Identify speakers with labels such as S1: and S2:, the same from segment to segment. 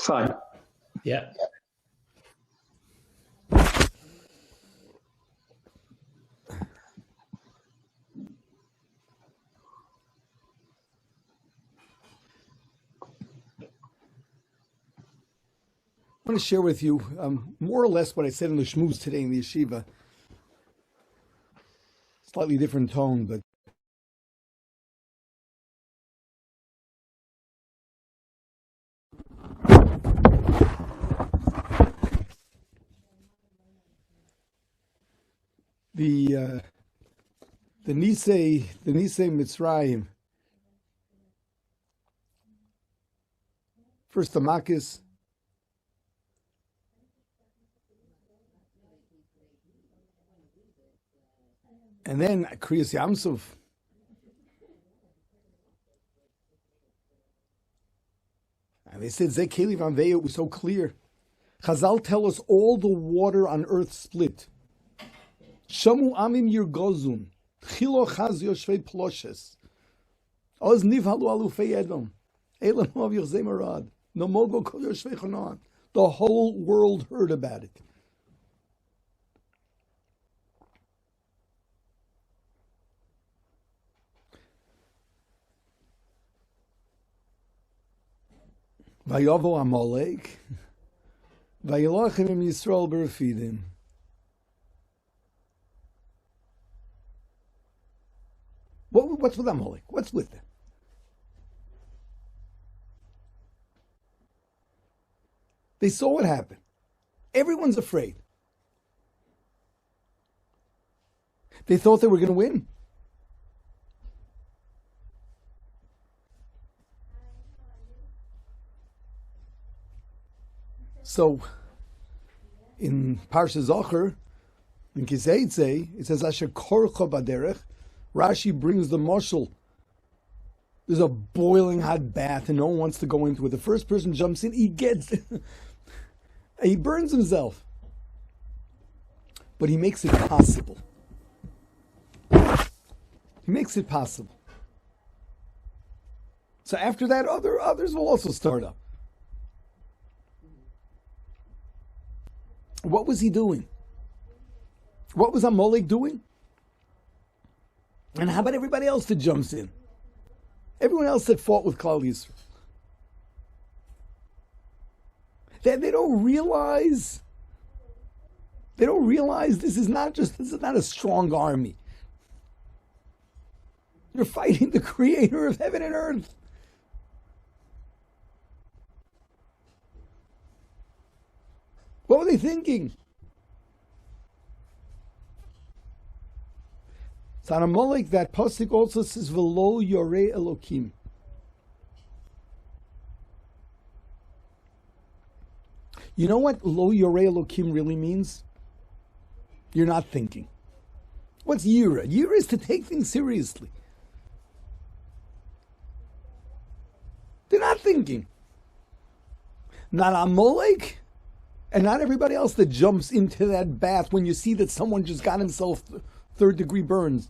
S1: fine.
S2: Yeah.
S3: I want to share with you more or less what I said in the shmooze today in the yeshiva. Slightly different tone, but the Nisei Mitzrayim. First the Makis, and then Kriyas Yamsuf. And they said Zekeli Van Veya, it was so clear. Chazal tell us all the water on earth split. Shamu Amim Yirgozun. Chilo Chaz Yoshvei Ploshes. Oz Nivhalu Alufei Edom. Elam Av Yochzei Marad. No Mogo Kol Yoshvei Chonan. The whole world heard about it. Vayavo Amalek, Vayilachem im Yisrael b'Refidim. What's with Amalek? What's with it? They saw what happened. Everyone's afraid. They thought they were going to win. So, in Parsha Zocher, in Kiseitze, it says, Asher korcha baderech. Rashi brings the mashal. There's a boiling hot bath and no one wants to go into it. The first person jumps in, he gets he burns himself. But he makes it possible. He makes it possible. So after that, others will also start up. What was he doing? What was Amalek doing? And how about everybody else that jumps in? Everyone else that fought with Klal Yisrael. They don't realize this is not a strong army. You're fighting the creator of heaven and earth. What were they thinking? So on Amalek, that pasuk also says, "V'lo yorei Elokim." You know what "lo yorei Elokim" really means? You're not thinking. What's yira? Yira is to take things seriously. They're not thinking. Not Amalek, and not everybody else that jumps into that bath when you see that someone just got himself third-degree burns.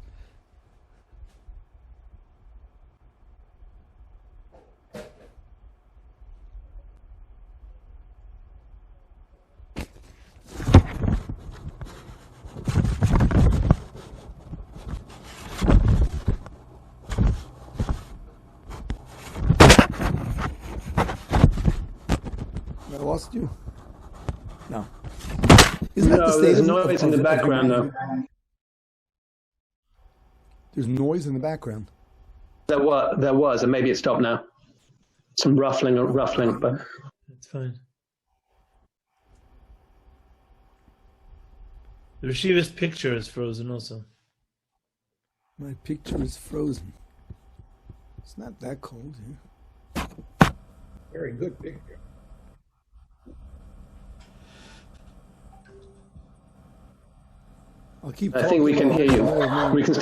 S3: I lost you? No. Isn't that the state
S1: there's noise in the background, though.
S3: There's noise in the background.
S1: There was, and maybe it stopped now. Some ruffling, but
S2: That's fine. The Rashiva's picture is frozen also.
S3: My picture is frozen. It's not that cold here. Very good picture. I'll keep talking.
S1: I think we can hear you. We can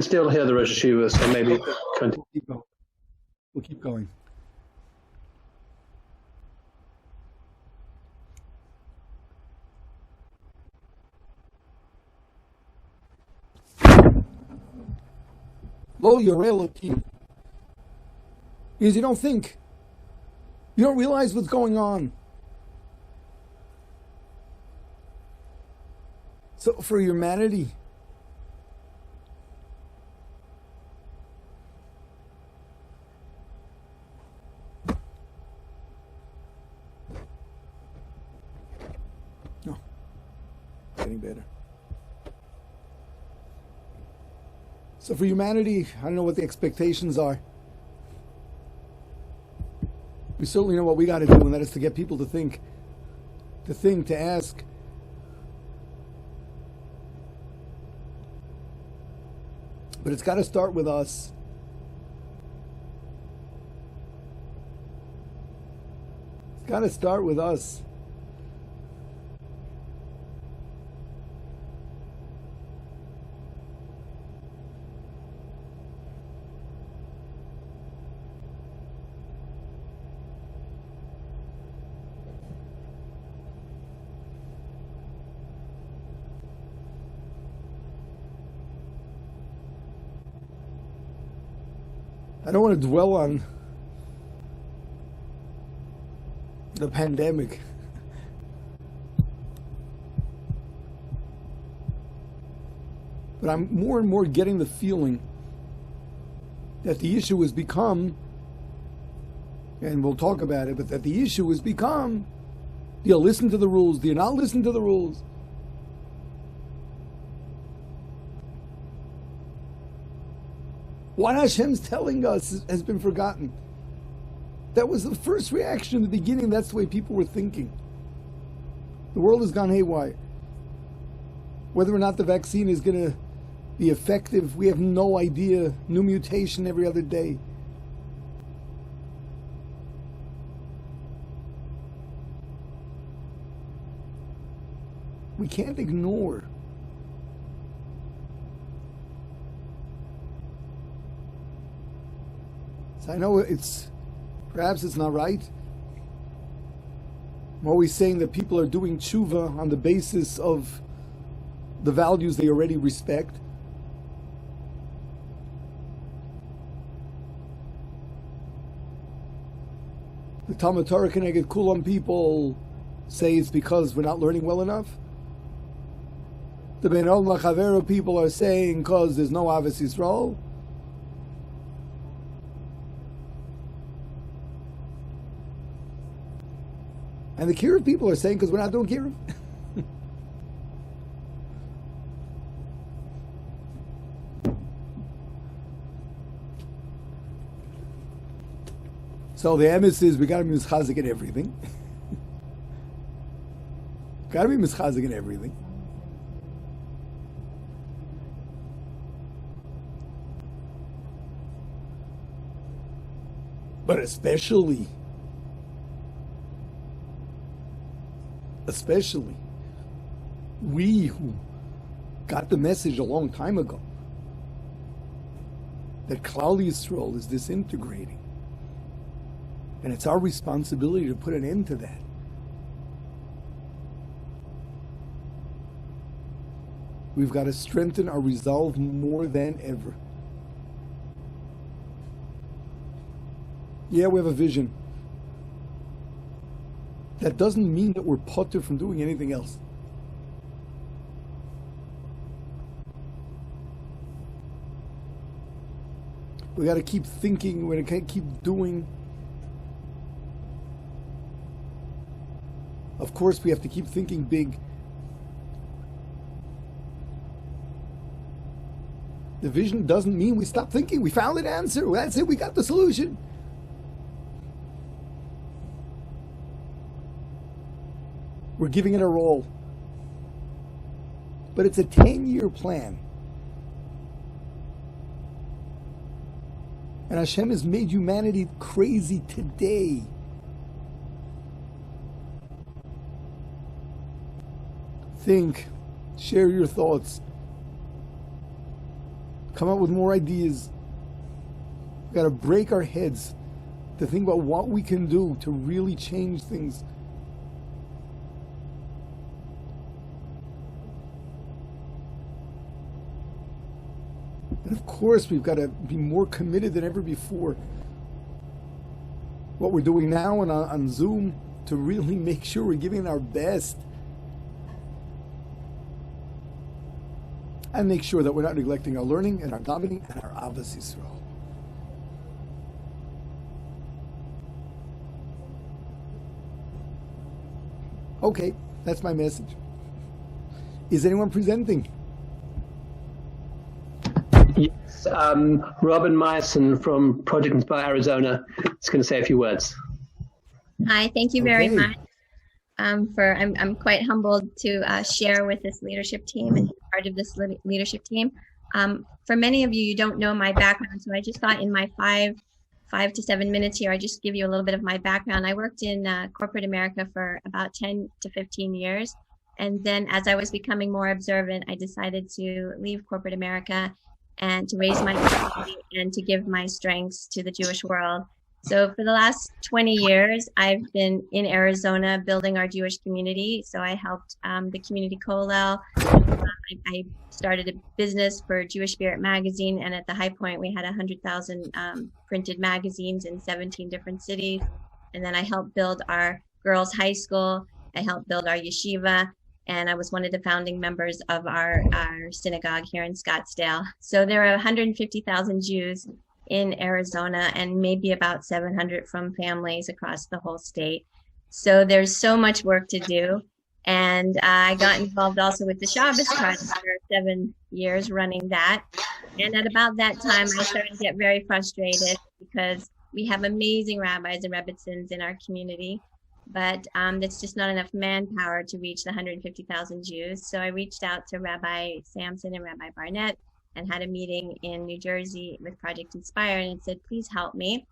S1: still hear the Rosh Hashiva, so maybe continue.
S3: We'll keep going. Lo yorei Elokim. Because you don't think. You don't realize what's going on. So for humanity, no, getting better. So for humanity, I don't know what the expectations are. We certainly know what we got to do, and that is to get people to think, to ask. But it's got to start with us. It's got to start with us. I don't want to dwell on the pandemic. But I'm more and more getting the feeling that the issue has become, and we'll talk about it, but that the issue has become, do you listen to the rules? Do you not listen to the rules? What Hashem's telling us has been forgotten. That was the first reaction in the beginning. That's the way people were thinking. The world has gone haywire. Whether or not the vaccine is going to be effective, we have no idea. New mutation every other day. We can't ignore I know perhaps it's not right. I'm always saying that people are doing tshuva on the basis of the values they already respect. The Talmud Torah Keneged Kulam people say it's because we're not learning well enough. The Ben Ol Machavero people are saying because there's no Ahavas Yisrael. And the Kiruv people are saying because we're not doing Kiruv. So the emes is we got to be mischazik in everything. Got to be mischazik in everything. But especially we who got the message a long time ago that Klal Yisrael is disintegrating, and it's our responsibility to put an end to that. We've got to strengthen our resolve more than ever. Yeah, we have a vision. That doesn't mean that we're potter from doing anything else. We got to keep thinking. We got to keep doing. Of course, we have to keep thinking big. The vision doesn't mean we stop thinking. We found an answer. That's it. We got the solution. We're giving it our all. But it's a 10-year plan. And Hashem has made humanity crazy today. Think, share your thoughts. Come up with more ideas. We've got to break our heads to think about what we can do to really change things. And of course, we've got to be more committed than ever before. what we're doing now and on Zoom to really make sure we're giving our best and make sure that we're not neglecting our learning and our davening and our Avos Yisrael. Okay, that's my message. Is anyone presenting?
S1: Yes, Robin Meyerson from Project Inspire Arizona is going to say a few words.
S4: Hi, thank you very much. I'm quite humbled to share with this leadership team and be part of this leadership team. For many of you, you don't know my background, so I just thought in my five to 7 minutes here, I just give you a little bit of my background. I worked in corporate America for about 10 to 15 years. And then as I was becoming more observant, I decided to leave corporate America and to raise my family and to give my strengths to the Jewish world. So for the last 20 years, I've been in Arizona building our Jewish community. So I helped the community kollel. I started a business for Jewish Spirit magazine, and at the high point, we had 100,000 printed magazines in 17 different cities. And then I helped build our girls' high school. I helped build our yeshiva, and I was one of the founding members of our synagogue here in Scottsdale. So there are 150,000 Jews in Arizona and maybe about 700 from families across the whole state. So there's so much work to do. And I got involved also with the Shabbos Project for 7 years running that. And at about that time, I started to get very frustrated because we have amazing rabbis and rebbitzins in our community, but it's just not enough manpower to reach the 150,000 Jews. So I reached out to Rabbi Sampson and Rabbi Barnett and had a meeting in New Jersey with Project Inspire, and it said, please help me.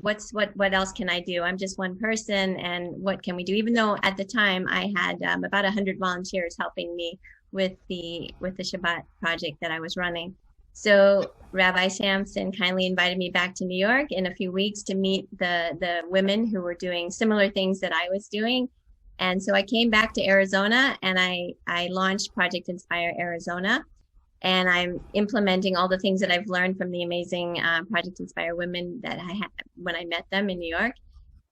S4: What else can I do? I'm just one person, and what can we do? Even though at the time I had about 100 volunteers helping me with the Shabbat project that I was running. So Rabbi Sampson kindly invited me back to New York in a few weeks to meet the women who were doing similar things that I was doing. And so I came back to Arizona, and I launched Project Inspire Arizona. And I'm implementing all the things that I've learned from the amazing Project Inspire women that I had when I met them in New York.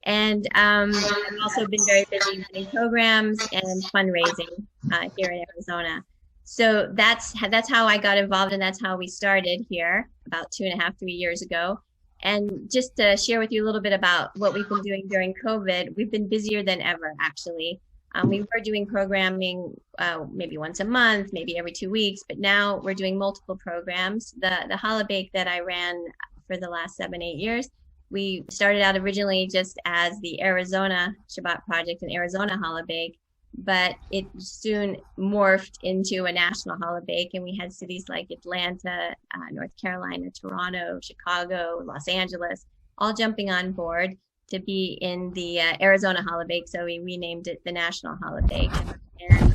S4: And I've also been very busy running programs and fundraising here in Arizona. So that's how I got involved, and that's how we started here about 2.5, 3 years ago. And just to share with you a little bit about what we've been doing during COVID, we've been busier than ever, actually. We were doing programming maybe once a month, maybe every 2 weeks, but now we're doing multiple programs. The challah bake that I ran for the last 7, 8 years, we started out originally just as the Arizona Shabbat Project and Arizona challah bake, but it soon morphed into a national challah bake, and we had cities like Atlanta, North Carolina, Toronto, Chicago, Los Angeles, all jumping on board to be in the Arizona challah bake, so we renamed it the National Challah Bake. And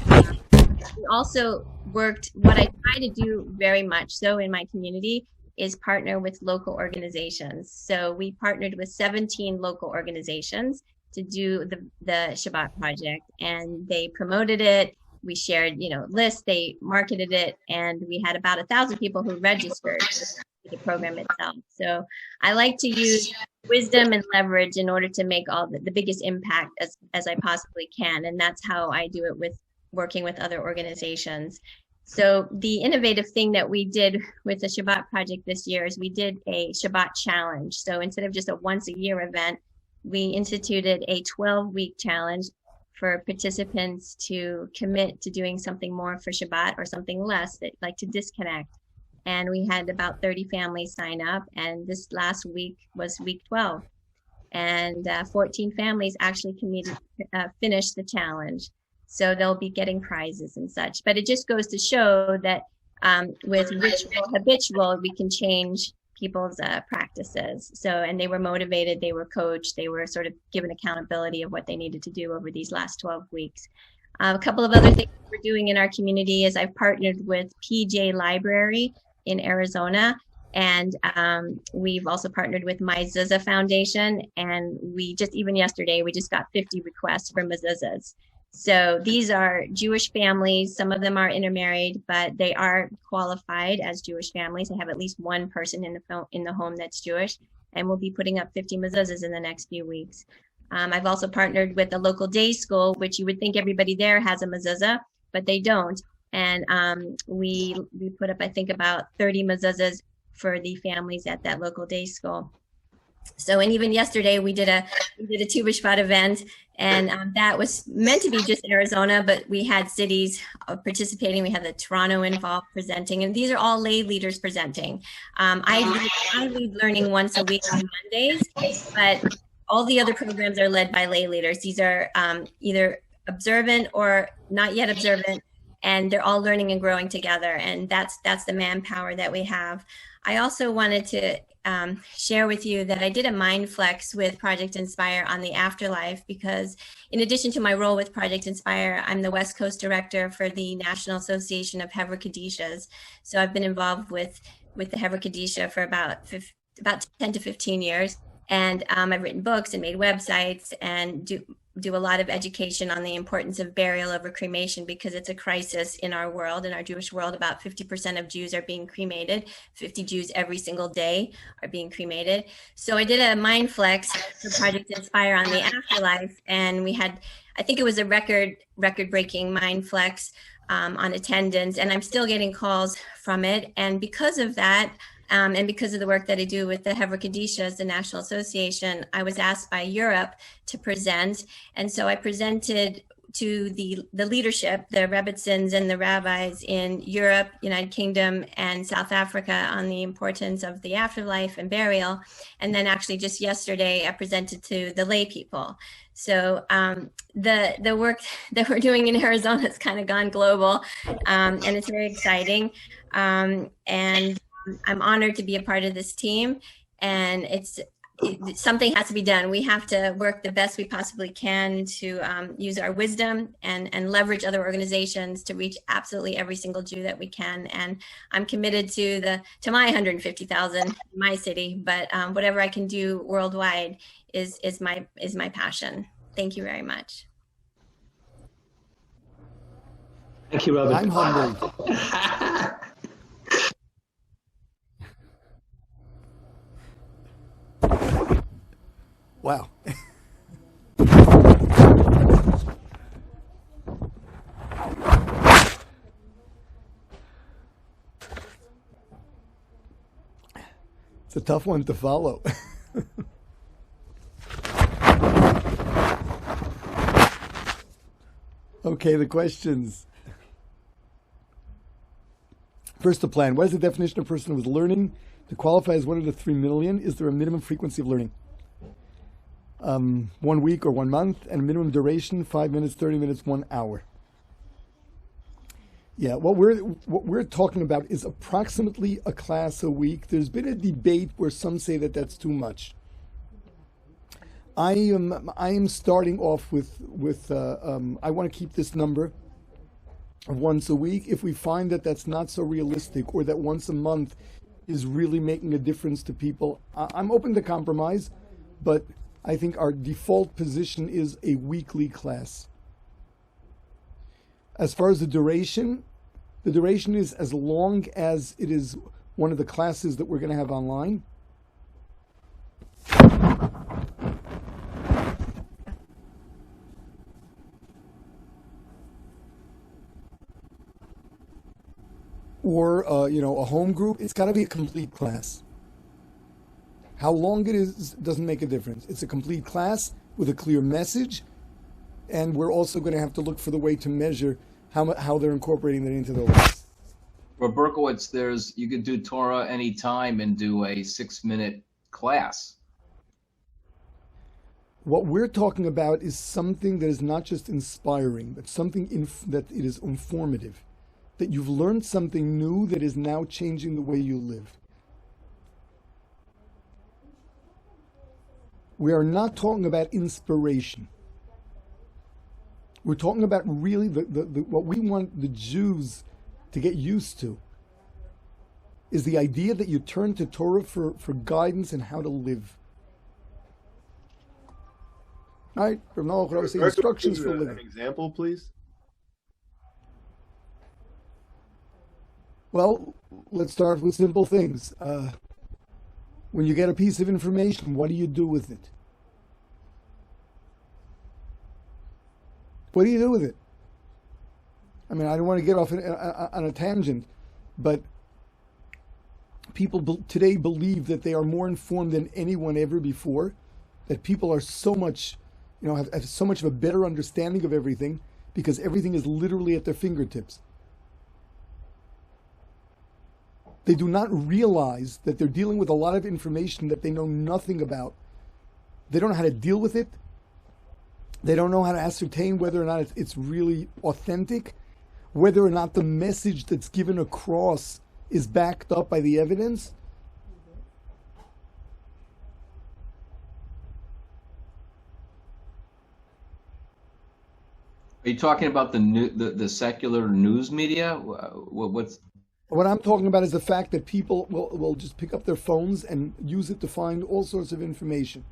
S4: we also worked, what I try to do very much so in my community is partner with local organizations. So we partnered with 17 local organizations to do the Shabbat project, and they promoted it. We shared, lists, they marketed it, and we had about 1,000 people who registered for the program itself. So I like to use wisdom and leverage in order to make all the biggest impact as I possibly can. And that's how I do it with working with other organizations. So the innovative thing that we did with the Shabbat project this year is we did a Shabbat challenge. So instead of just a once a year event, we instituted a 12-week challenge for participants to commit to doing something more for Shabbat or something less, that like to disconnect. And we had about 30 families sign up, and this last week was week 12. And 14 families actually finished the challenge. So they'll be getting prizes and such. But it just goes to show that with habitual, we can change people's practices. So, and they were motivated, they were coached, they were sort of given accountability of what they needed to do over these last 12 weeks. A couple of other things we're doing in our community is I've partnered with PJ Library in Arizona, and we've also partnered with My Zuzah Foundation, and even yesterday we just got 50 requests for mezuzahs. So these are Jewish families. Some of them are intermarried, but they are qualified as Jewish families. They have at least one person in the home that's Jewish, and we'll be putting up 50 mezuzahs in the next few weeks. I've also partnered with a local day school, which you would think everybody there has a mezuzah, but they don't. And we put up, I think, about 30 mezuzahs for the families at that local day school. So, and even yesterday we did a Tu B'Shvat event, and that was meant to be just Arizona, but we had cities participating. We had the Toronto involved presenting, and these are all lay leaders presenting. I lead learning once a week on Mondays, but all the other programs are led by lay leaders. These are either observant or not yet observant, and they're all learning and growing together, and that's the manpower that we have. I also wanted to share with you that I did a mind flex with Project Inspire on the afterlife, because in addition to my role with Project Inspire, I'm the West Coast director for the National Association of Hevra Kadishas. So I've been involved with the Hevra Kadisha for about 10 to 15 years. And I've written books and made websites and do a lot of education on the importance of burial over cremation, because it's a crisis in our world, in our Jewish world. About 50% of Jews are being cremated. 50 Jews every single day are being cremated. So I did a mind flex for Project Inspire on the afterlife, and we had, I think it was a record-breaking mind flex on attendance, and I'm still getting calls from it. And because of that, and because of the work that I do with the Hevra Kadishas, the National Association, I was asked by Europe to present. And so I presented to the leadership, the Rebbitzins and the rabbis in Europe, United Kingdom, and South Africa on the importance of the afterlife and burial. And then actually just yesterday, I presented to the lay people. So the work that we're doing in Arizona has kind of gone global, and it's very exciting. And I'm honored to be a part of this team, and something has to be done. We have to work the best we possibly can to use our wisdom and leverage other organizations to reach absolutely every single Jew that we can. And I'm committed to my 150,000 in my city, but whatever I can do worldwide is my passion. Thank you very much.
S1: Thank you, Robert.
S3: I'm humbled. Wow. It's a tough one to follow. Okay, the questions. First, the plan. What is the definition of person who is learning? To qualify as one of the 3 million, is there a minimum frequency of learning? 1 week or 1 month, and a minimum duration, 5 minutes, 30 minutes, 1 hour. Yeah, what we're talking about is approximately a class a week. There's been a debate where some say that that's too much. I am starting off with I want to keep this number of once a week. If we find that that's not so realistic, or that once a month is really making a difference to people, I'm open to compromise, but I think our default position is a weekly class. As far as the duration is as long as it is one of the classes that we're going to have online. Or, a home group. It's got to be a complete class. How long it is doesn't make a difference. It's a complete class with a clear message, and we're also going to have to look for the way to measure how they're incorporating that into their lives.
S5: For Berkowitz, you could do Torah anytime and do a 6-minute class.
S3: What we're talking about is something that is not just inspiring, but something that it is informative, that you've learned something new that is now changing the way you live. We are not talking about inspiration. We're talking about really what we want the Jews to get used to is the idea that you turn to Torah for guidance and how to live. All right, from now on, I would say instructions for living.
S6: An example, please.
S3: Well, let's start with simple things. When you get a piece of information, what do you do with it? What do you do with it? I mean, I don't want to get off on a tangent, but people today believe that they are more informed than anyone ever before, that people are so much, have so much of a better understanding of everything because everything is literally at their fingertips. They do not realize that they're dealing with a lot of information that they know nothing about. They don't know how to deal with it. They don't know how to ascertain whether or not it's really authentic, whether or not the message that's given across is backed up by the evidence.
S5: Are you talking about the secular news media?
S3: What I'm talking about is the fact that people will just pick up their phones and use it to find all sorts of information.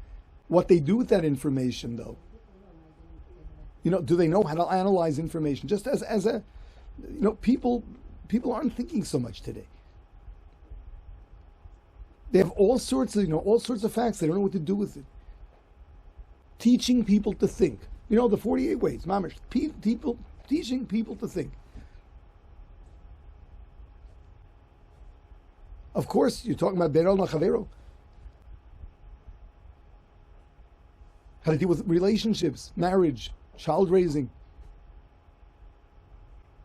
S3: What they do with that information, though, do they know how to analyze information? Just as a, people aren't thinking so much today. They have all sorts of facts. They don't know what to do with it. Teaching people to think. The 48 ways, mamish. People teaching people to think. Of course, you're talking about Berel Nachavero. How to deal with relationships, marriage, child raising,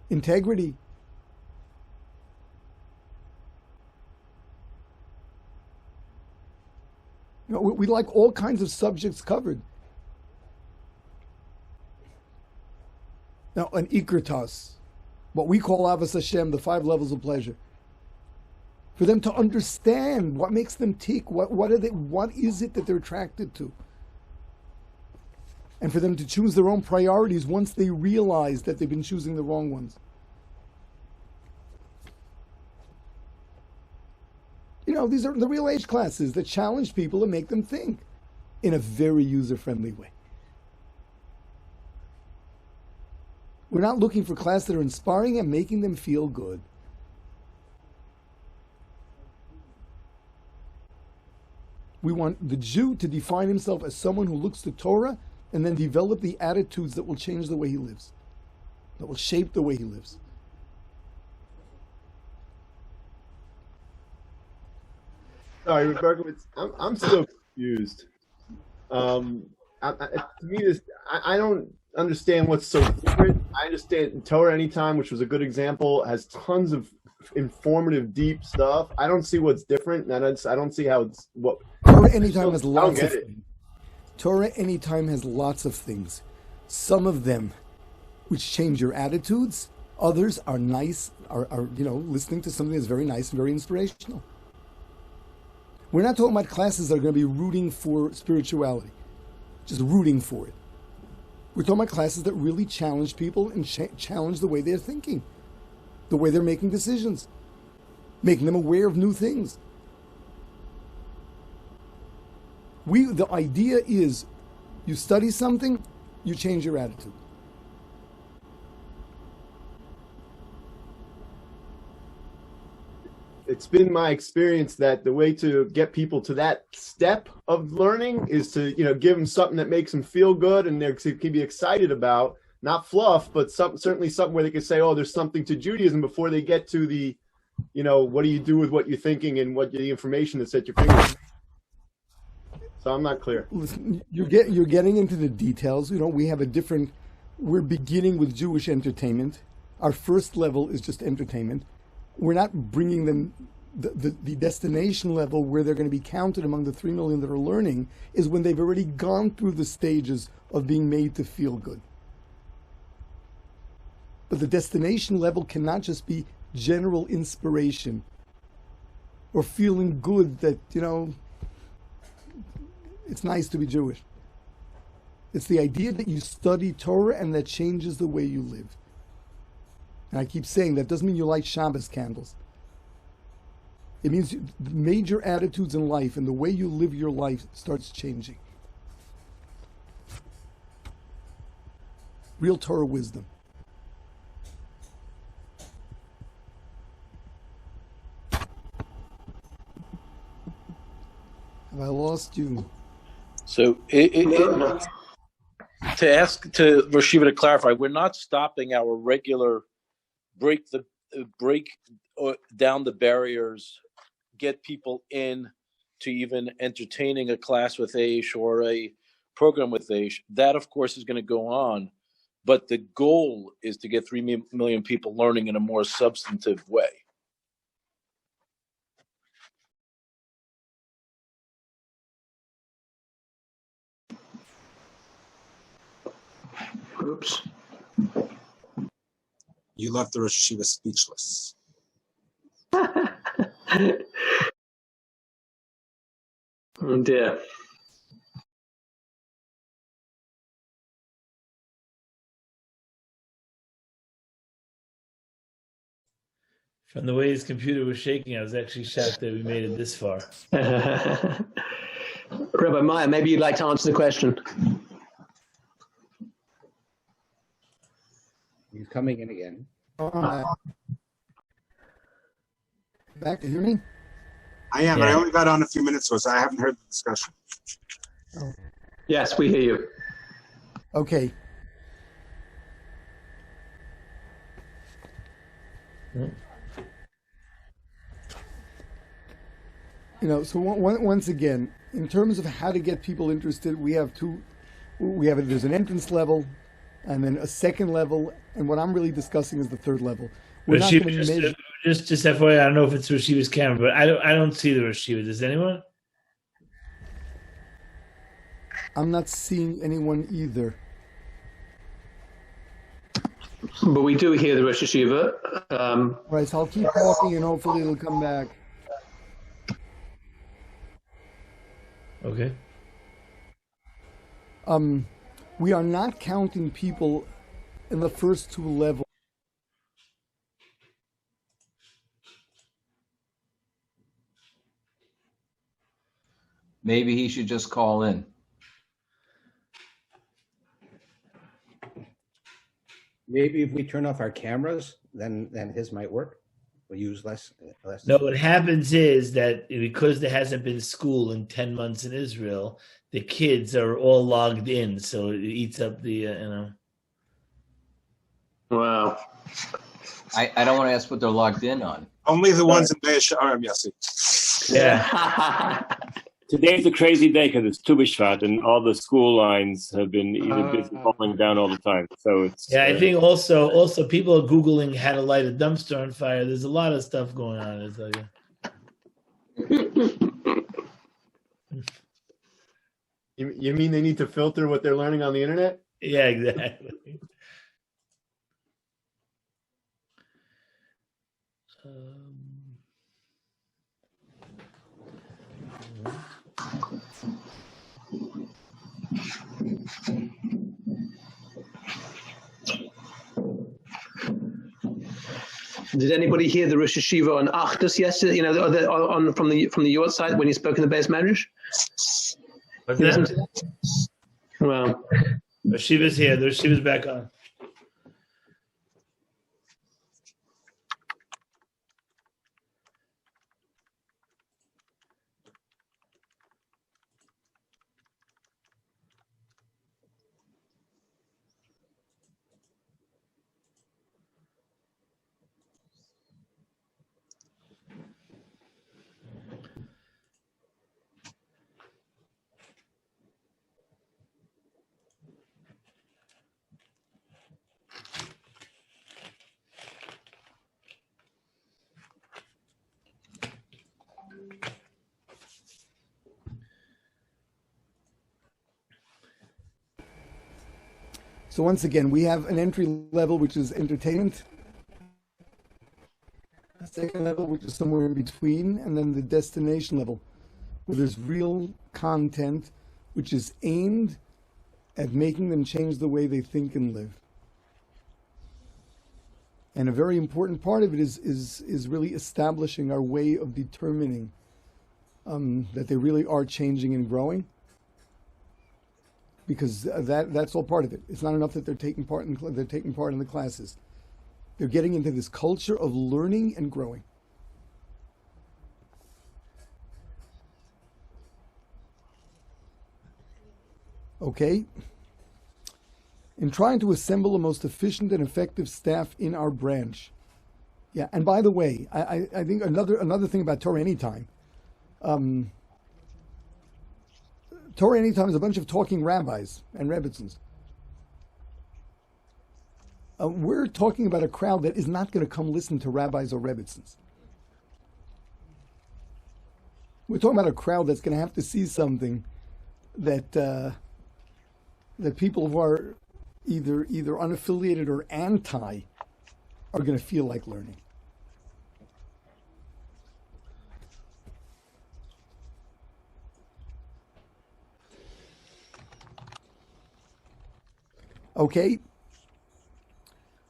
S3: integrity. We like all kinds of subjects covered. Now, an ikratas, what we call Avos Hashem, the 5 levels of pleasure. For them to understand what makes them tick, what is it that they're attracted to? And for them to choose their own priorities once they realize that they've been choosing the wrong ones. These are the real age classes that challenge people and make them think in a very user-friendly way. We're not looking for classes that are inspiring and making them feel good. We want the Jew to define himself as someone who looks to Torah and then develop the attitudes that will change the way he lives, that will shape the way he lives.
S6: Sorry, Berkowitz, I'm still confused. To me, I don't understand what's so different. I understand Torah Anytime, which was a good example, has tons of informative, deep stuff. I don't see what's different, and I don't see how it's what.
S3: Torah Anytime has lots of things. Torah Anytime has lots of things. Some of them which change your attitudes. Others are nice, are listening to something that's very nice and very inspirational. We're not talking about classes that are going to be rooting for spirituality, just rooting for it. We're talking about classes that really challenge people and challenge the way they're thinking, the way they're making decisions, making them aware of new things. The idea is you study something, you change your attitude.
S6: It's been my experience that the way to get people to that step of learning is to, give them something that makes them feel good and they can be excited about, not fluff, but certainly something where they can say, oh, there's something to Judaism before they get to the, what do you do with what you're thinking and what the information that's at your fingertips. So I'm not clear.
S3: Listen, you're getting into the details. We're beginning with Jewish entertainment. Our first level is just entertainment. We're not bringing them the destination level where they're going to be counted among the 3 million that are learning is when they've already gone through the stages of being made to feel good. But the destination level cannot just be general inspiration or feeling good that, it's nice to be Jewish. It's the idea that you study Torah and that changes the way you live. And I keep saying that doesn't mean you light Shabbos candles. It means major attitudes in life and the way you live your life starts changing. Real Torah wisdom. lost you.
S7: So to ask to Rashiva to clarify, we're not stopping our regular break down the barriers, get people in to even entertaining a class with Aish or a program with Aish. That, of course, is going to go on. But the goal is to get 3 million people learning in a more substantive way.
S1: Oops.
S8: You left the Rosh Hashiva speechless.
S1: Oh dear.
S2: From the way his computer was shaking, I was actually shocked that we made it this far.
S1: Rabbi Meyer, maybe you'd like to answer the question.
S9: He's coming in again.
S3: Back to hear me?
S8: I am, but I only got on a few minutes ago, so I haven't heard the discussion.
S3: Oh.
S1: Yes, we hear you.
S3: Okay. So once again, in terms of how to get people interested, there's an entrance level and then a second level, and what I'm really discussing is the third level. We're not going to measure.
S2: Just FYI, I don't know if it's Rashiva's camera, but I don't see the Rashiva. Does anyone?
S3: I'm not seeing anyone either.
S1: But we do hear the Rosh Hashiva.
S3: Right, so I'll keep talking and hopefully it'll come back.
S2: Okay.
S3: We are not counting people in the first two levels.
S5: Maybe he should just call in.
S9: Maybe if we turn off our cameras, then his might work. We'll use less.
S2: No, what happens is that because there hasn't been school in 10 months in Israel, the kids are all logged in, so it eats up the,
S1: Wow.
S5: I don't want to ask what they're logged in on.
S8: Only the ones in Be'esh Yossi.
S2: Yeah.
S10: Today's a crazy day because it's Tu B'Shvat and all the school lines have been falling down all the time. So it's
S2: I think also people are Googling how to light a dumpster on fire. There's a lot of stuff going on. I tell you.
S6: You mean they need to filter what they're learning on the internet?
S2: Yeah, exactly.
S1: Did anybody hear the Rosh Hashiva on Achdus yesterday? From the your side when you spoke in the base marriage?
S2: What's that?
S1: Well,
S2: Shiva's here. The Shiva's back on.
S3: So once again, we have an entry level, which is entertainment. A second level, which is somewhere in between, and then the destination level, where there's real content, which is aimed at making them change the way they think and live. And a very important part of it is really establishing our way of determining that they really are changing and growing. Because that's all part of it. It's not enough that they're taking part in the classes. They're getting into this culture of learning and growing. Okay? In trying to assemble the most efficient and effective staff in our branch. Yeah, and by the way, I think another thing about Torah Anytime. Torah Anytime is a bunch of talking rabbis and rebbitzins. We're talking about a crowd that is not going to come listen to rabbis or rebbitzins. We're talking about a crowd that's going to have to see something that that people who are either unaffiliated or anti are going to feel like learning. Okay.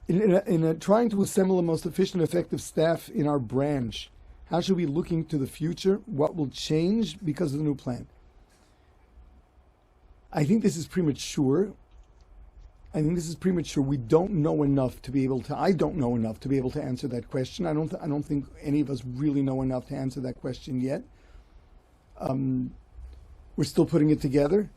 S3: In trying to assemble the most efficient, effective staff in our branch, how should we look into the future? What will change because of the new plan? I think this is premature. We don't know enough to be able to. I don't know enough to be able to answer that question. I don't think any of us really know enough to answer that question yet. We're still putting it together,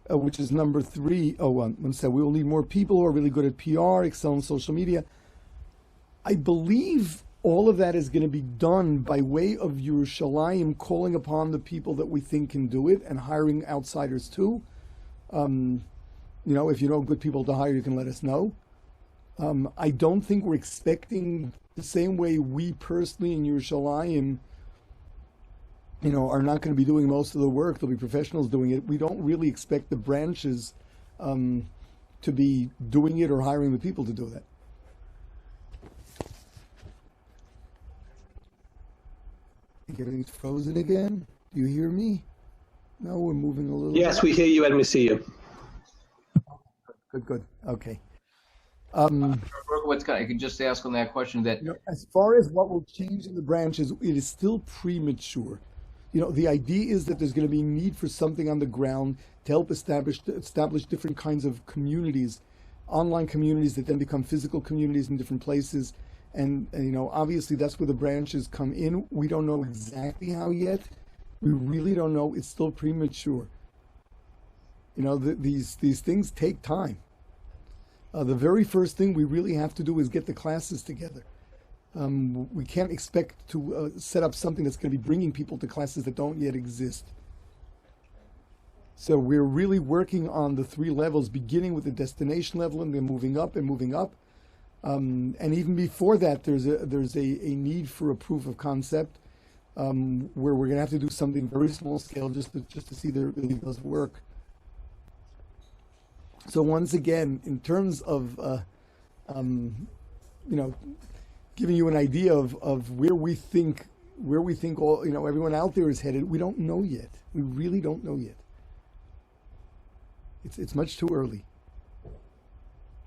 S3: which is number 3. One said we will need more people who are really good at PR, excel in social media. I believe all of that is going to be done by way of Yerushalayim calling upon the people that we think can do it and hiring outsiders too. If you know good people to hire, you can let us know. I don't think we're expecting the same way we personally in Yerushalayim, are not going to be doing most of the work. There'll be professionals doing it. We don't really expect the branches to be doing it or hiring the people to do that. I think everything's frozen again. Do you hear me? No, we're moving a little.
S1: Yes, we hear you and we see you.
S3: Good. Okay.
S5: Berkowitz, I could just ask on that question that
S3: as far as what will change in the branches, it is still premature. The idea is that there's going to be need for something on the ground to help establish different kinds of communities, online communities that then become physical communities in different places. And obviously that's where the branches come in. We don't know exactly how yet. We really don't know. It's still premature. These things take time. The very first thing we really have to do is get the classes together. We can't expect to set up something that's going to be bringing people to classes that don't yet exist. So we're really working on the 3 levels, beginning with the destination level and then moving up and moving up. And even before that, there's a need for a proof of concept where we're going to have to do something very small scale just to see that it really does work. So once again, in terms of giving you an idea of where we think all everyone out there is headed, we don't know yet. We really don't know yet. It's much too early.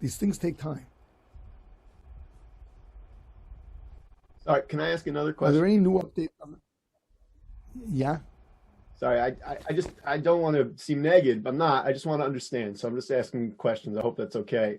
S3: These things take time.
S6: All right, can I ask another question?
S3: Are there any new updates? Yeah.
S6: Sorry, I don't want to seem negative. I'm not. I just want to understand. So I'm just asking questions. I hope that's okay.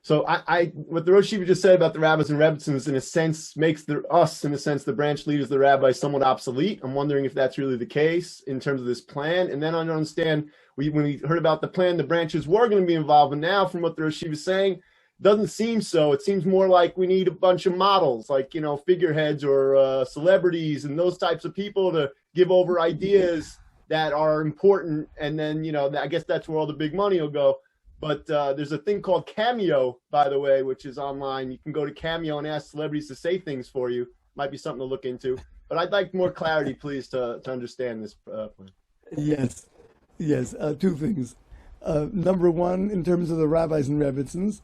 S6: So what the Rosh Yeshiva just said about the rabbis and rebbitzins, in a sense, makes the branch leaders, the rabbis, somewhat obsolete. I'm wondering if that's really the case in terms of this plan. And then I understand when we heard about the plan, the branches were going to be involved. And now, from what the Rosh Yeshiva is saying, doesn't seem so. It seems more like we need a bunch of models, like figureheads or celebrities and those types of people to give over ideas that are important. And then I guess that's where all the big money will go. But there's a thing called Cameo, by the way, which is online. You can go to Cameo and ask celebrities to say things for you. Might be something to look into. But I'd like more clarity, please, to understand this plan.
S3: Yes. 2 things. Number 1, in terms of the rabbis and rebbitzins,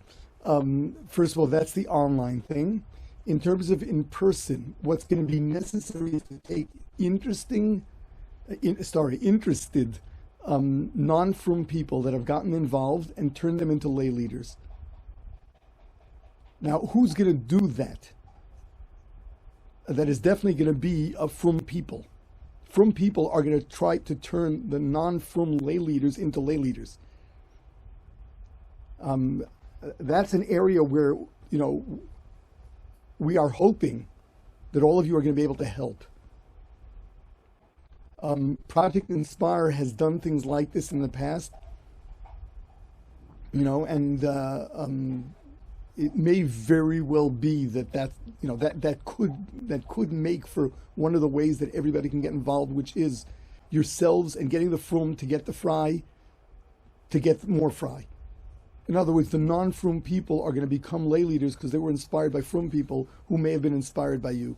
S3: first of all, that's the online thing. In terms of in person, what's going to be necessary is to take interested non-frum people that have gotten involved and turn them into lay leaders. Now, who's going to do that? That is definitely going to be frum people. Frum people are going to try to turn the non-frum lay leaders into lay leaders. That's an area where, we are hoping that all of you are going to be able to help. Project Inspire has done things like this in the past. and it may very well be that could make for one of the ways that everybody can get involved, which is yourselves and getting the frum to get the fry, to get more fry. In other words, the non-frum people are going to become lay leaders because they were inspired by frum people who may have been inspired by you.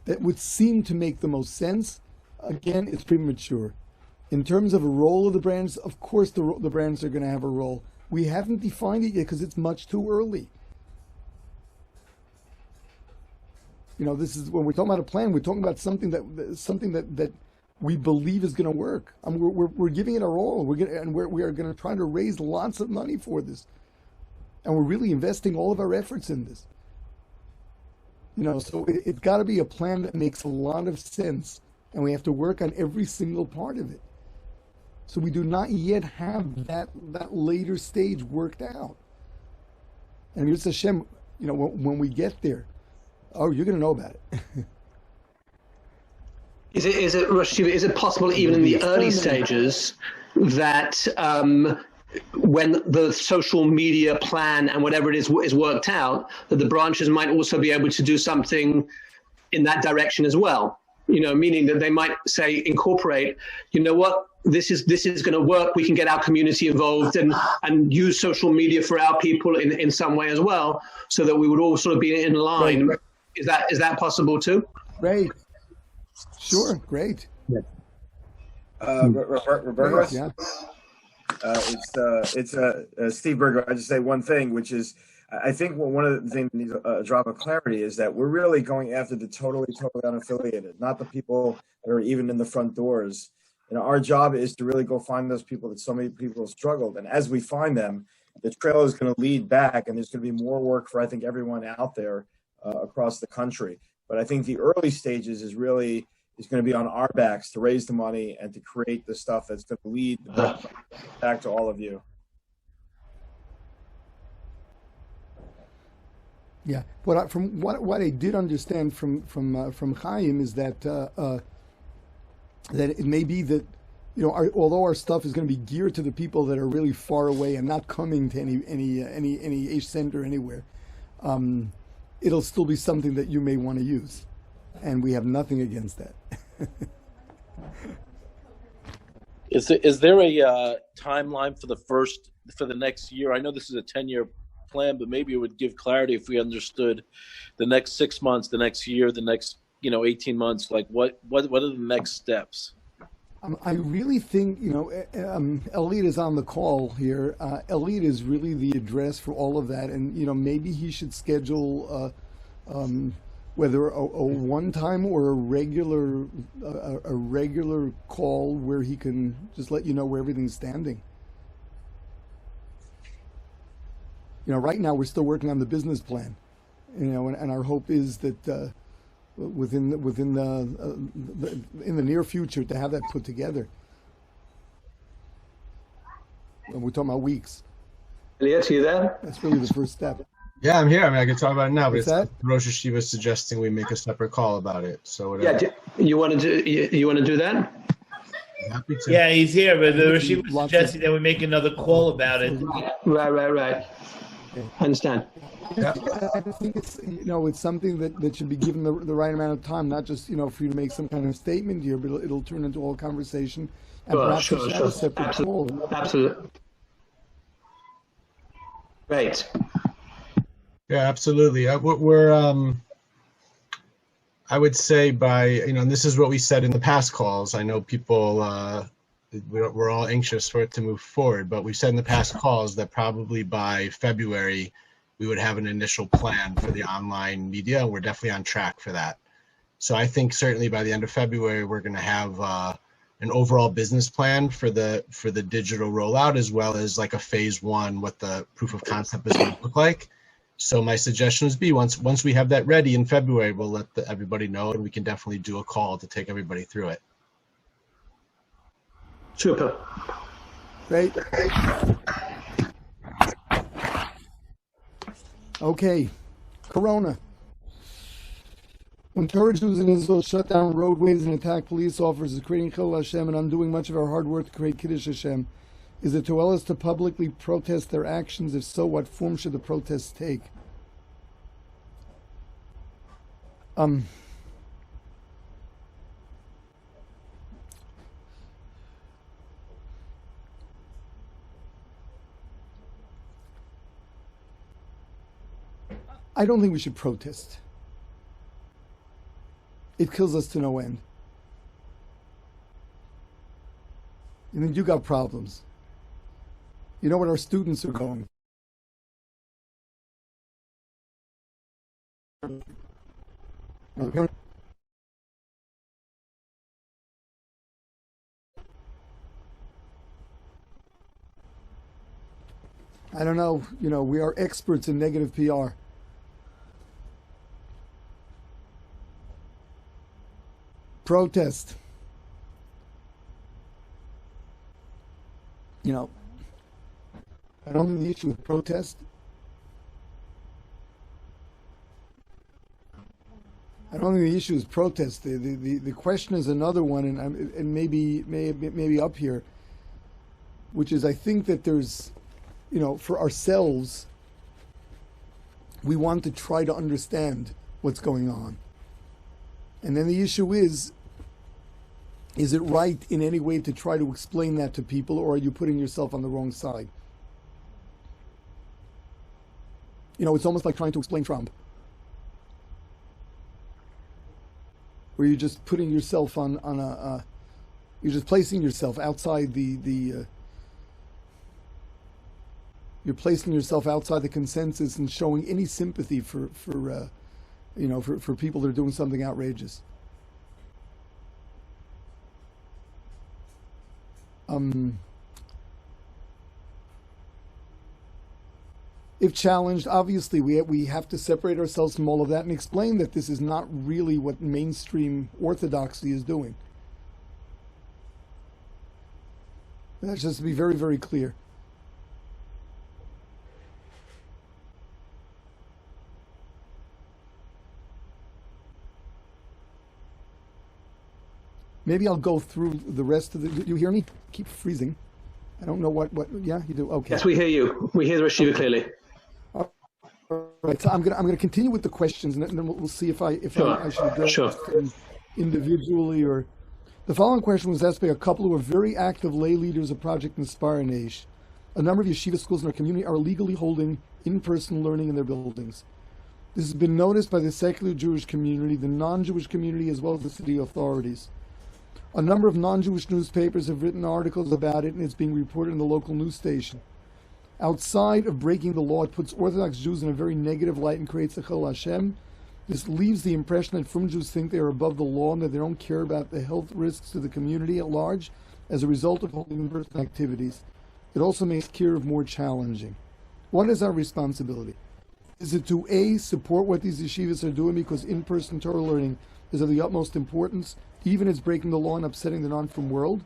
S3: That would seem to make the most sense. Again, it's premature. In terms of a role of the brands, of course the brands are going to have a role. We haven't defined it yet because it's much too early. This is when we're talking about a plan. We're talking about something that we believe is going to work. We're giving it our all. We are going to try to raise lots of money for this, and we're really investing all of our efforts in this. So it's got to be a plan that makes a lot of sense, and we have to work on every single part of it. So we do not yet have that later stage worked out. And Yirtzeh Hashem, when we get there, you're going to know about it.
S1: Is it Rosh Hashiva, is it possible even in the early stages that when the social media plan and whatever it is worked out, that the branches might also be able to do something in that direction as well? Meaning that they might say, incorporate, what, this is going to work. We can get our community involved and use social media for our people in some way as well, so that we would all sort of be in line. Right. Is that possible too?
S3: Right. Sure. Great.
S11: Yeah. Roberto? Yeah. It's Steve Berger. I just say one thing, which is, I think one of the things that needs a drop of clarity is that we're really going after the totally unaffiliated, not the people that are even in the front doors. Our job is to really go find those people that so many people have struggled. And as we find them, the trail is going to lead back, and there's going to be more work for, I think, everyone out there across the country. But I think the early stages is going to be on our backs to raise the money and to create the stuff that's going to lead back to all of you.
S3: Yeah, from what I did understand from Chaim is that that it may be that although our stuff is going to be geared to the people that are really far away and not coming to any Aish center anywhere, it'll still be something that you may want to use, and we have nothing against that.
S7: Is there a timeline for the next year? I know this is a 10-year plan, but maybe it would give clarity if we understood the next 6 months, the next year, the next 18 months. Like what are the next steps?
S3: I really think Elliot is on the call here. Elliot is really the address for all of that, and maybe he should schedule whether a one-time or a regular call where he can just let you know where everything's standing. Right now we're still working on the business plan, and our hope is that in the near future to have that put together. And we're talking about weeks.
S1: Elliot, are you there?
S3: That's really the first step.
S12: Yeah, I'm here. I can talk about it now, but
S3: What's that?
S12: Rosh Hashiva suggesting we make a separate call about it. So whatever.
S1: Yeah, you want to do that?
S12: Happy to.
S2: Yeah, he's here, but the Rosh Hashiva was suggesting that we make another call about it.
S1: Right. I understand.
S3: Yeah. I think it's it's something that should be given the right amount of time, not just for you to make some kind of statement here, but it'll turn into all conversation and perhaps a separate call.
S1: Absolutely. Great.
S12: Yeah, absolutely. We're I would say by and this is what we said in the past calls. I know people we're all anxious for it to move forward, but we said in the past calls that probably by February we would have an initial plan for the online media, and we're definitely on track for that. So I think certainly by the end of February we're going to have an overall business plan for the digital rollout, as well as like a phase one, what the proof of concept is going to look like. So my suggestion would be once we have that ready in February, we'll let everybody know, and we can definitely do a call to take everybody through it.
S1: Super.
S3: Great. Okay. Corona. When Torah Jews in Israel shut down roadways and attack police officers, creating Chil Hashem and undoing much of our hard work to create Kiddush Hashem, Is it to us to publicly protest their actions? If so, what form should the protests take? I don't think we should protest. It kills us to no end. I mean, you got problems. You know what our students are going. I don't know, we are experts in negative PR. Protest. I don't think the issue with protest. I don't think the issue is protest. The question is another one, and maybe up here, which is I think that there's, for ourselves, we want to try to understand what's going on. And then the issue is it right in any way to try to explain that to people, or are you putting yourself on the wrong side? It's almost like trying to explain Trump, where you're just putting yourself on you're just placing yourself outside you're placing yourself outside the consensus and showing any sympathy for people that are doing something outrageous. If challenged, obviously we have to separate ourselves from all of that and explain that this is not really what mainstream orthodoxy is doing. That's just to be very, very clear. Maybe I'll go through the rest of the. You hear me? Keep freezing. I don't know what. Yeah, you do. Okay.
S1: Yes, we hear you. We hear the Rashiva clearly.
S3: All right. So I'm gonna continue with the questions, and then we'll see if I should address them individually or. The following question was asked by a couple who are very active lay leaders of Project Inspire and Aish. A number of yeshiva schools in our community are legally holding in-person learning in their buildings. This has been noticed by the secular Jewish community, the non-Jewish community, as well as the city authorities. A number of non-Jewish newspapers have written articles about it, and it's being reported in the local news station. Outside of breaking the law, it puts Orthodox Jews in a very negative light and creates a Chil Hashem. This leaves the impression that Frum Jews think they are above the law and that they don't care about the health risks to the community at large as a result of holding in-person activities. It also makes Kiruv more challenging. What is our responsibility? Is it to A, support what these yeshivas are doing because in-person Torah learning is of the utmost importance, even if it's breaking the law and upsetting the non-Frum world?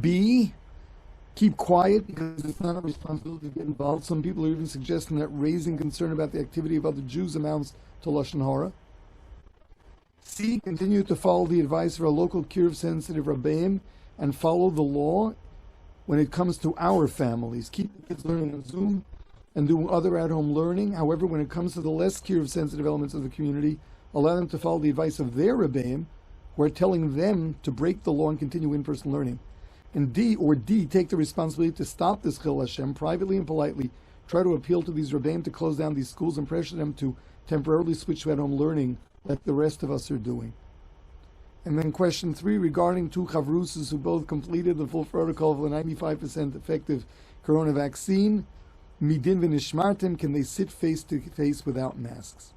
S3: B, keep quiet because it's not our responsibility to get involved. Some people are even suggesting that raising concern about the activity of other Jews amounts to Lashon Hara. C, continue to follow the advice of our local Kiruv-sensitive Rabbeim and follow the law when it comes to our families. Keep the kids learning on Zoom and doing other at-home learning. However, when it comes to the less Kiruv-sensitive elements of the community, allow them to follow the advice of their Rebbeim, who are telling them to break the law and continue in-person learning. And D, take the responsibility to stop this Chil Hashem, privately and politely, try to appeal to these Rebbeim to close down these schools and pressure them to temporarily switch to at-home learning like the rest of us are doing. And then question 3, regarding two Chavrusas who both completed the full protocol of the 95% effective corona vaccine, Midin v'nishmartem, can they sit face to face without masks?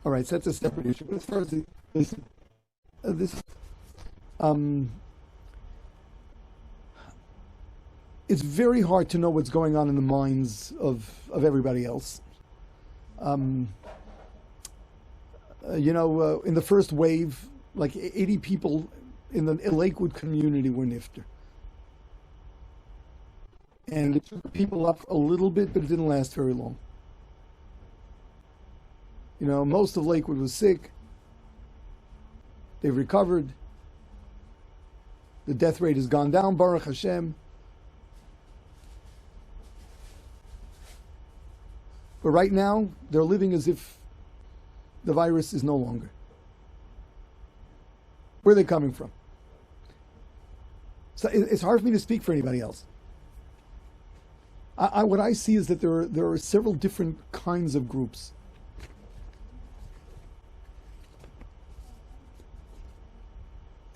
S3: All right, so that's a separate issue. But as far as it's very hard to know what's going on in the minds of everybody else. In the first wave, like 80 people in the Lakewood community were nifter. And it took people up a little bit, but it didn't last very long. Most of Lakewood was sick. They've recovered. The death rate has gone down, Baruch Hashem. But right now, they're living as if the virus is no longer. Where are they coming from? So it's hard for me to speak for anybody else. What I see is that there are several different kinds of groups.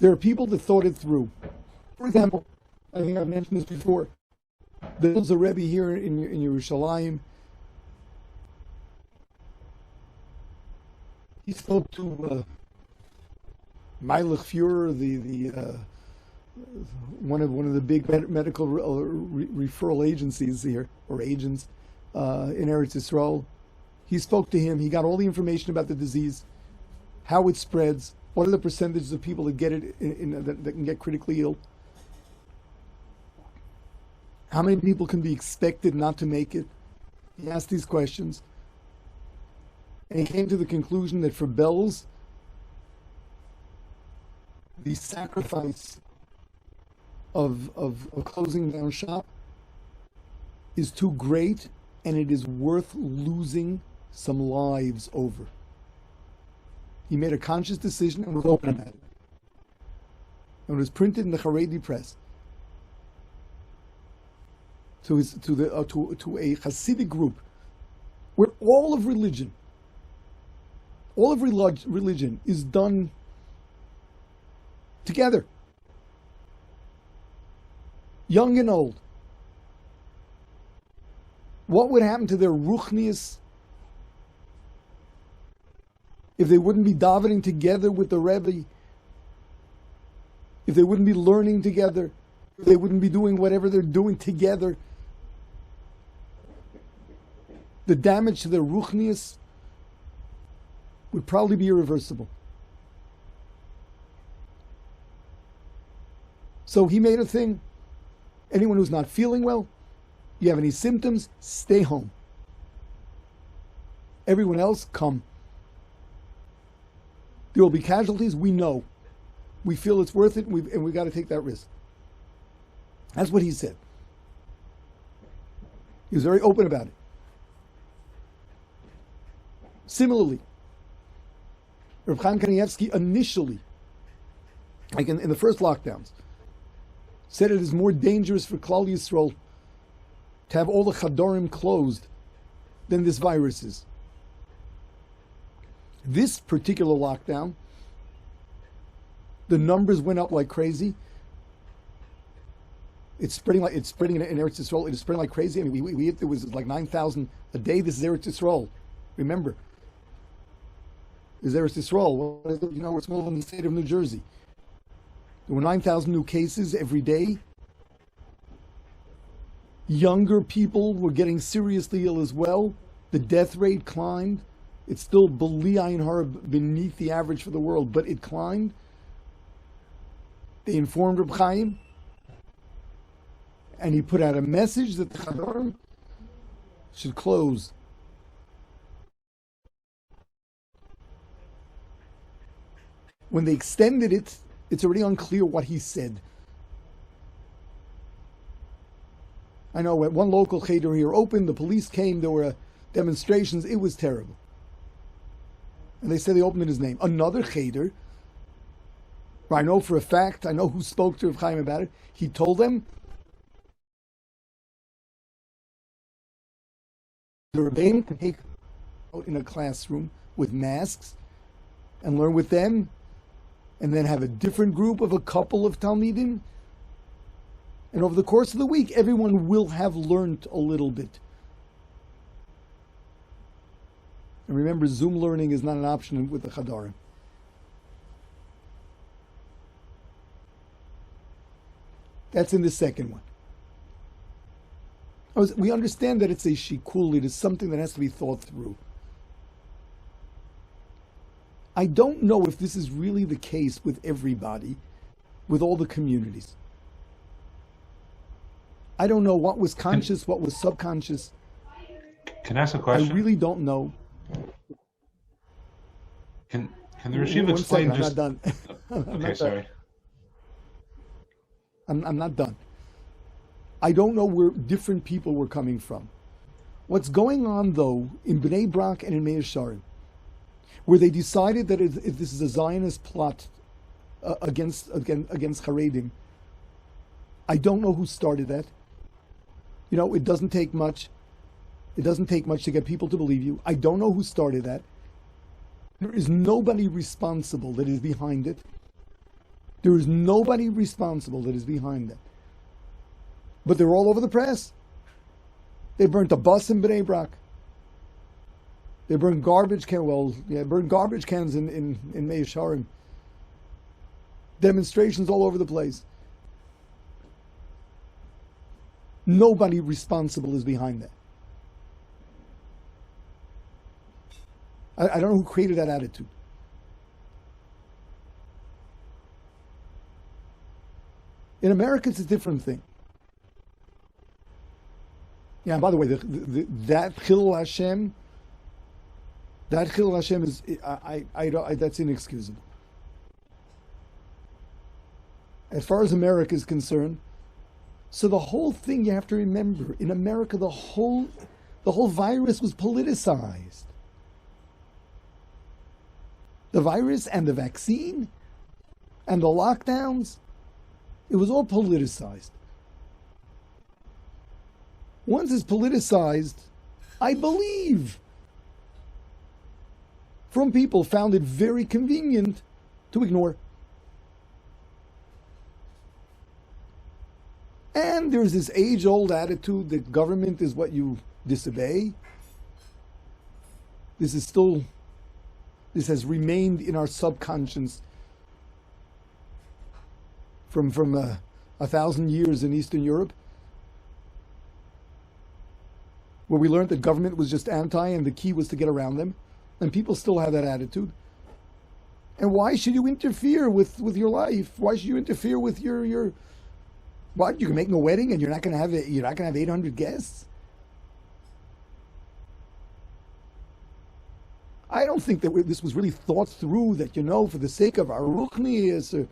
S3: There are people that thought it through. For example, I think I've mentioned this before. There's a Rebbe here in Yerushalayim. He spoke to Meilech Führer, the one of the big medical referral agencies here, or agents in Eretz Yisrael. He spoke to him. He got all the information about the disease, how it spreads, what are the percentages of people that get it that can get critically ill, how many people can be expected not to make it. He asked these questions, and he came to the conclusion that for Bells, the sacrifice of closing down shop is too great, and it is worth losing some lives over. He made a conscious decision and was open about it. And it was printed in the Haredi press. To a Hasidic group, where all of religion is done together, young and old. What would happen to their ruchnius if they wouldn't be davening together with the Rebbe, if they wouldn't be learning together, if they wouldn't be doing whatever they're doing together? The damage to their ruchnius would probably be irreversible. So he made a thing. Anyone who's not feeling well, you have any symptoms, stay home. Everyone else, come. There will be casualties, we know. We feel it's worth it, and we've got to take that risk. That's what he said. He was very open about it. Similarly, Reb Chaim Kanievsky initially, like in the first lockdowns, said it is more dangerous for Klal Yisrael to have all the chadorim closed than this virus is. This particular lockdown, the numbers went up like crazy. It's spreading in Eretz Yisrael. It is spreading like crazy. I mean, it was like 9,000 a day. This is Eretz Yisrael. Remember, is Eretz Yisrael. It's more than the state of New Jersey. There were 9,000 new cases every day. Younger people were getting seriously ill as well. The death rate climbed. It's still b'li ayin hara beneath the average for the world, but it climbed. They informed Reb Chaim, and he put out a message that the chadorim should close. When they extended it, it's already unclear what he said. I know at one local cheder here opened, the police came, there were demonstrations, it was terrible. And they said they opened in his name. Another cheder, I know for a fact, I know who spoke to Reb Chaim about it, he told them, the Rebbeim can take out in a classroom with masks and learn with them, and then have a different group of a couple of Talmidim. And over the course of the week, everyone will have learned a little bit. And remember, Zoom learning is not an option with the Chadarim. That's in the second one. We understand that it's a shikul, it is something that has to be thought through. I don't know if this is really the case with everybody, with all the communities. I don't know what was conscious, what was subconscious.
S13: Can I ask a question?
S3: I really don't know.
S13: Can the Rashiv explain
S3: I'm not done.
S13: Okay, sorry.
S3: I'm not done. I don't know where different people were coming from. What's going on, though, in Bnei Brak and in Meir Sharim, where they decided that if this is a Zionist plot against Haredim, I don't know who started that. You know, it doesn't take much. It doesn't take much to get people to believe you. I don't know who started that. There is nobody responsible that is behind it. There is nobody responsible that is behind that. But they're all over the press. They burnt a bus in Bnei Brak. They burned garbage cans. Well, yeah, burned garbage cans in Meir Sharim. Demonstrations all over the place. Nobody responsible is behind that. I don't know who created that attitude. In America, it's a different thing. Yeah, and by the way, that Chilul Hashem is, that's inexcusable. As far as America is concerned, so the whole thing, you have to remember, in America, the whole virus was politicized. The virus and the vaccine and the lockdowns, it was all politicized. Once it's politicized, I believe, from people found it very convenient to ignore. And there's this age-old attitude that government is what you disobey. This has remained in our subconscious from 1,000 years in Eastern Europe, where we learned that government was just anti and the key was to get around them, and people still have that attitude. And why should you interfere with your life? Why should you interfere with your what? You're making a wedding and you're not going to have 800 guests? I don't think that this was really thought through, that, you know, for the sake of our ruchnius.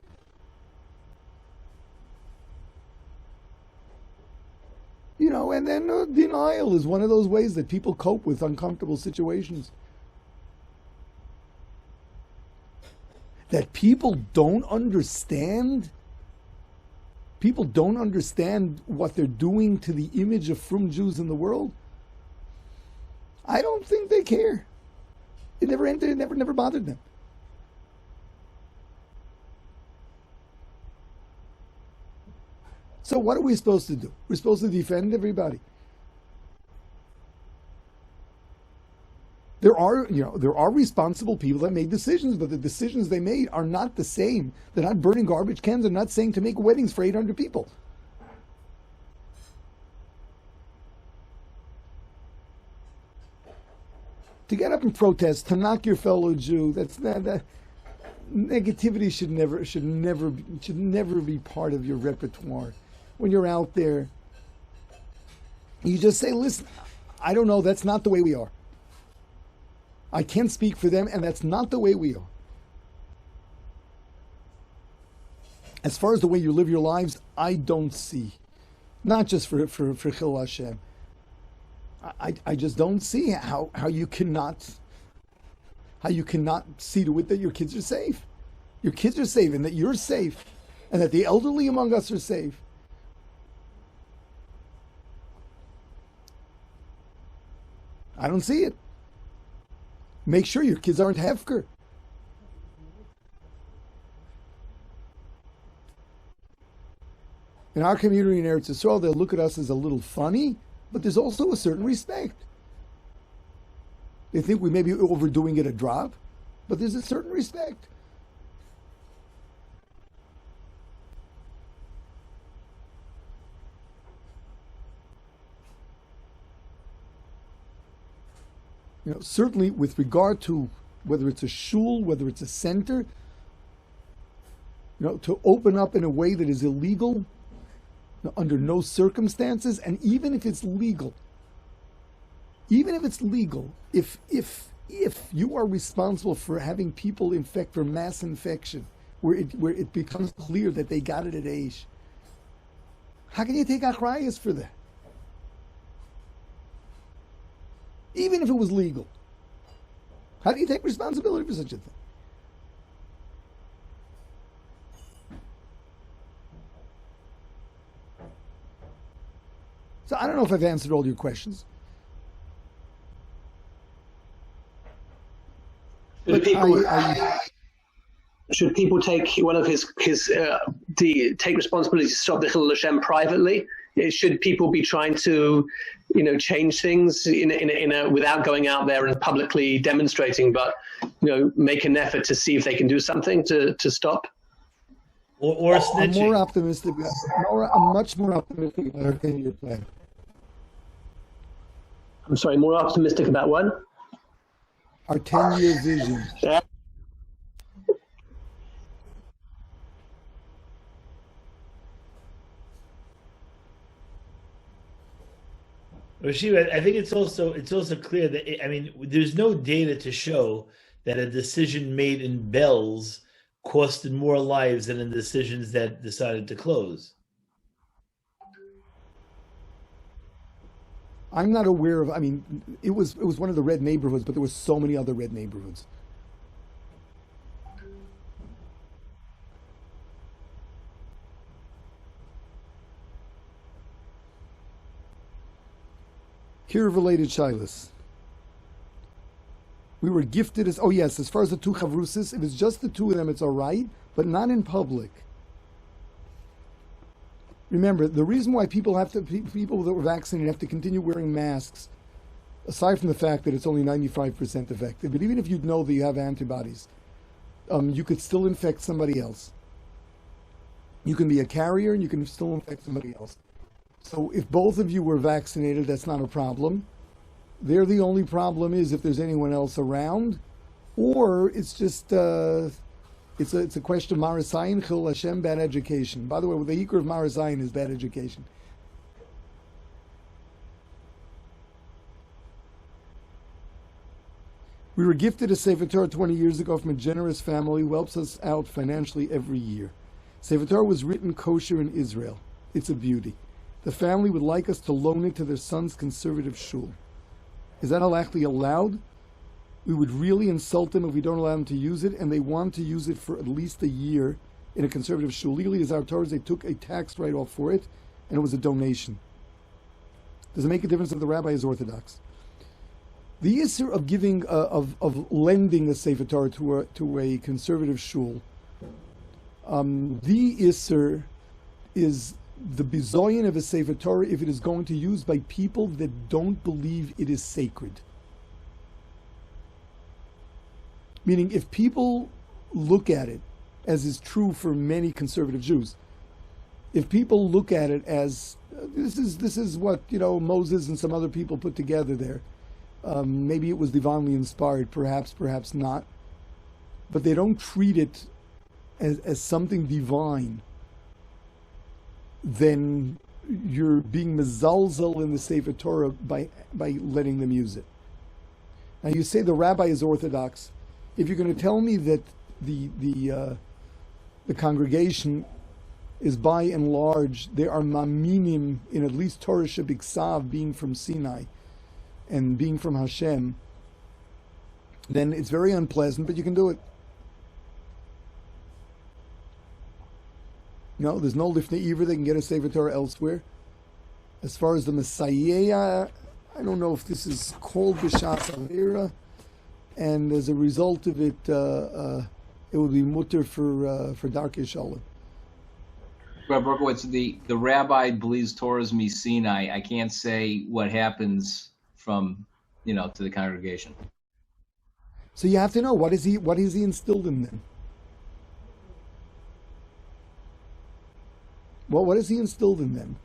S3: You know, and then denial is one of those ways that people cope with uncomfortable situations. That people don't understand. People don't understand what they're doing to the image of frum Jews in the world. I don't think they care. It never entered. It never bothered them. So what are we supposed to do? We're supposed to defend everybody. There are responsible people that made decisions, but the decisions they made are not the same. They're not burning garbage cans. They're not saying to make weddings for 800 people. To get up and protest, to knock your fellow Jew, that negativity should never be part of your repertoire. When you're out there, you just say, listen, I don't know, that's not the way we are. I can't speak for them, and that's not the way we are. As far as the way you live your lives, I don't see. Not just for Chilul Hashem. I just don't see how you cannot see to it that your kids are safe. Your kids are safe, and that you're safe, and that the elderly among us are safe. I don't see it. Make sure your kids aren't hefker. In our community in Eretz Yisrael, they'll look at us as a little funny, but there's also a certain respect. They think we may be overdoing it a drop, but there's a certain respect. You know, certainly with regard to whether it's a shul, whether it's a center, you know, to open up in a way that is illegal, under no circumstances, and even if it's legal, if you are responsible for having people for mass infection, where it becomes clear that they got it at Aish, how can you take achrayus for that? even if it was legal. How do you take responsibility for such a thing? So I don't know if I've answered all your questions. But
S1: should people take one of his take responsibility to stop the Chillul Hashem privately? Should people be trying to, change things in a without going out there and publicly demonstrating, but make an effort to see if they can do something to stop?
S2: Or snitching.
S3: I'm more optimistic. I'm much more optimistic about our 10-year plan.
S1: I'm sorry, more optimistic about what?
S3: Our 10-year vision.
S1: Yeah.
S2: Rashiv, I think it's also clear that there's no data to show that a decision made in Bells costed more lives than in decisions that decided to close.
S3: I'm not aware of. It was one of the red neighborhoods, but there were so many other red neighborhoods. Kira-related shilas. We were gifted as far as the two chavrusis, if it's just the two of them, it's all right, but not in public. Remember, the reason why people that were vaccinated have to continue wearing masks, aside from the fact that it's only 95% effective, but even if you know that you have antibodies, you could still infect somebody else. You can be a carrier and you can still infect somebody else. So if both of you were vaccinated, that's not a problem. There, the only problem is if there's anyone else around, or it's just it's a question of Marasayin, Chil Hashem, bad education. By the way, the Hikr of Marasayin is bad education. We were gifted a Sefer Torah 20 years ago from a generous family who helps us out financially every year. Sefer Torah was written kosher in Israel. It's a beauty. The family would like us to loan it to their son's conservative shul. Is that halachically allowed? We would really insult them if we don't allow them to use it, and they want to use it for at least a year in a conservative shul. Legally, as our Torah, they took a tax write-off for it, and it was a donation. Does it make a difference if the rabbi is Orthodox? The issur of giving, of lending a Sefer Torah to a conservative shul, the issur is the bizoyin of a Sefer Torah if it is going to be used by people that don't believe it is sacred. Meaning, if people look at it, as is true for many conservative Jews, if people look at it as this is what Moses and some other people put together there, maybe it was divinely inspired, perhaps not, but they don't treat it as something divine, then you're being mezalzel in the Sefer Torah by letting them use it. Now you say the rabbi is Orthodox. If you're going to tell me that the congregation is by and large, they are maminim in at least Torah Shebiksav, being from Sinai and being from Hashem, then it's very unpleasant, but you can do it. No, there's no lifnei ivra. They can get a Sefer Torah elsewhere. As far as the Messiah, I don't know if this is called B'Shas Avera, and as a result of it, it would be mutter for Darkei Shalom.
S5: Rabbi Berkowitz, the rabbi believes Torah's Sinai. I can't say what happens from to the congregation.
S3: So you have to know what is he instilled in them. Well, what has he instilled in them?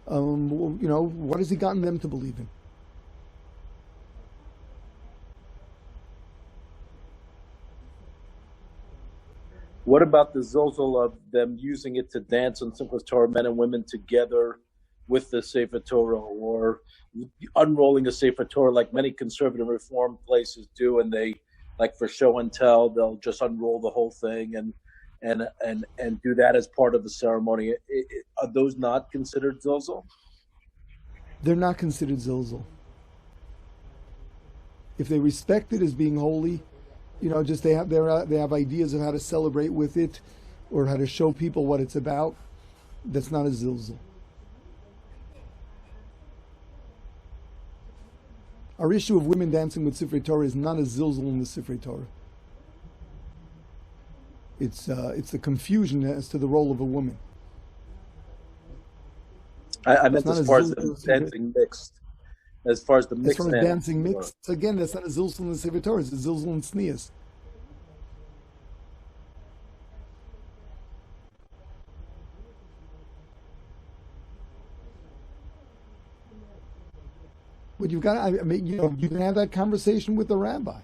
S3: What has he gotten them to believe in?
S7: What about the zilzal of them using it to dance on Simchas Torah, men and women together with the Sefer Torah, or unrolling a Sefer Torah like many conservative reform places do, and they, like for show and tell, they'll just unroll the whole thing and do that as part of the ceremony. Are those not considered zilzal?
S3: They're not considered zilzal. If they respect it as being holy, just they have ideas of how to celebrate with it, or how to show people what it's about. That's not a zilzal. Our issue of women dancing with Sifrei Torah is not a zilzal in the Sifrei Torah. It's the confusion as to the role of a woman.
S7: I meant as far as the dancing mixed. As far as the mixed.
S3: As far as dancing mixed, again, that's not a zilzal in the Sifrei Torah. It's a zilzal in tznius. But you've got to, you can have that conversation with the rabbi.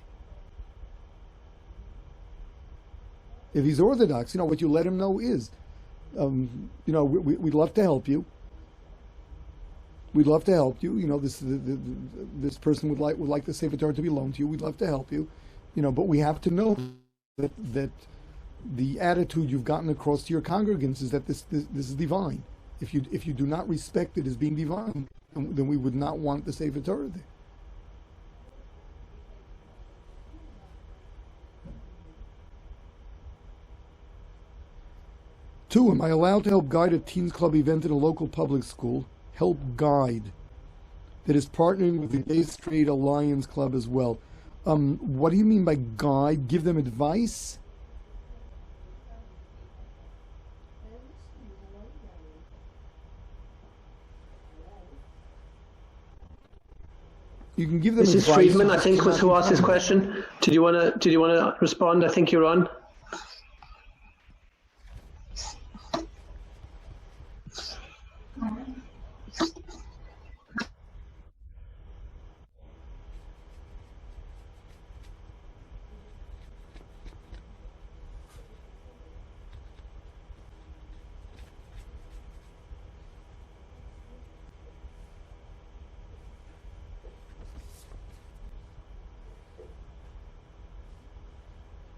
S3: If he's Orthodox, what you let him know is, we'd love to help you. We'd love to help you. This person would like the Sefer Torah to be loaned to you. We'd love to help you. But we have to know that the attitude you've gotten across to your congregants is that this is divine. If you do not respect it as being divine, then we would not want the Sefer Torah there. Two, am I allowed to help guide a teens club event in a local public school? Help guide. That is partnering with the Gay Straight Alliance Club as well. What do you mean by guide? Give them advice? You can give them
S1: Mrs.
S3: advice.
S1: Friedman, I think, was who asked this question. Did you want to respond? I think you're on.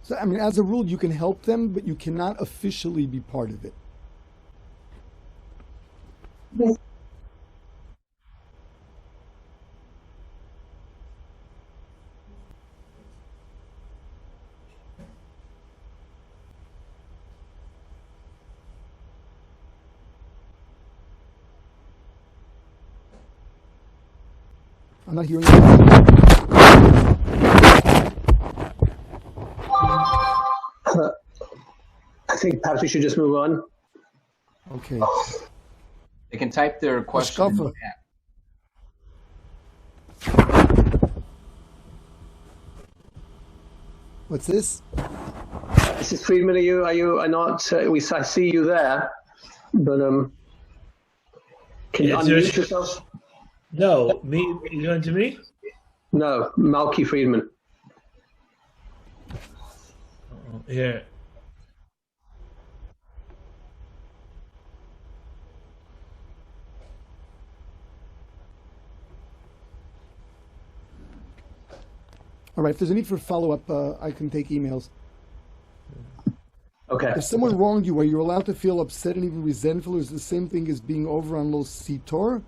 S3: So, as a rule, you can help them, but you cannot officially be part of it. I'm not hearing you.
S1: I think perhaps we should just move on.
S3: Okay.
S5: They can type their question in the chat.
S3: What's this?
S1: Mrs. Friedman, are you not? I see you there, but can you unmute yourself?
S2: No, me. You going to me?
S1: No, Malky Friedman.
S2: Here.
S3: All right, if there's a need for follow-up, I can take emails.
S1: Okay.
S3: If someone wronged you, are you allowed to feel upset and even resentful, or is it the same thing as being over on Lo Sitor?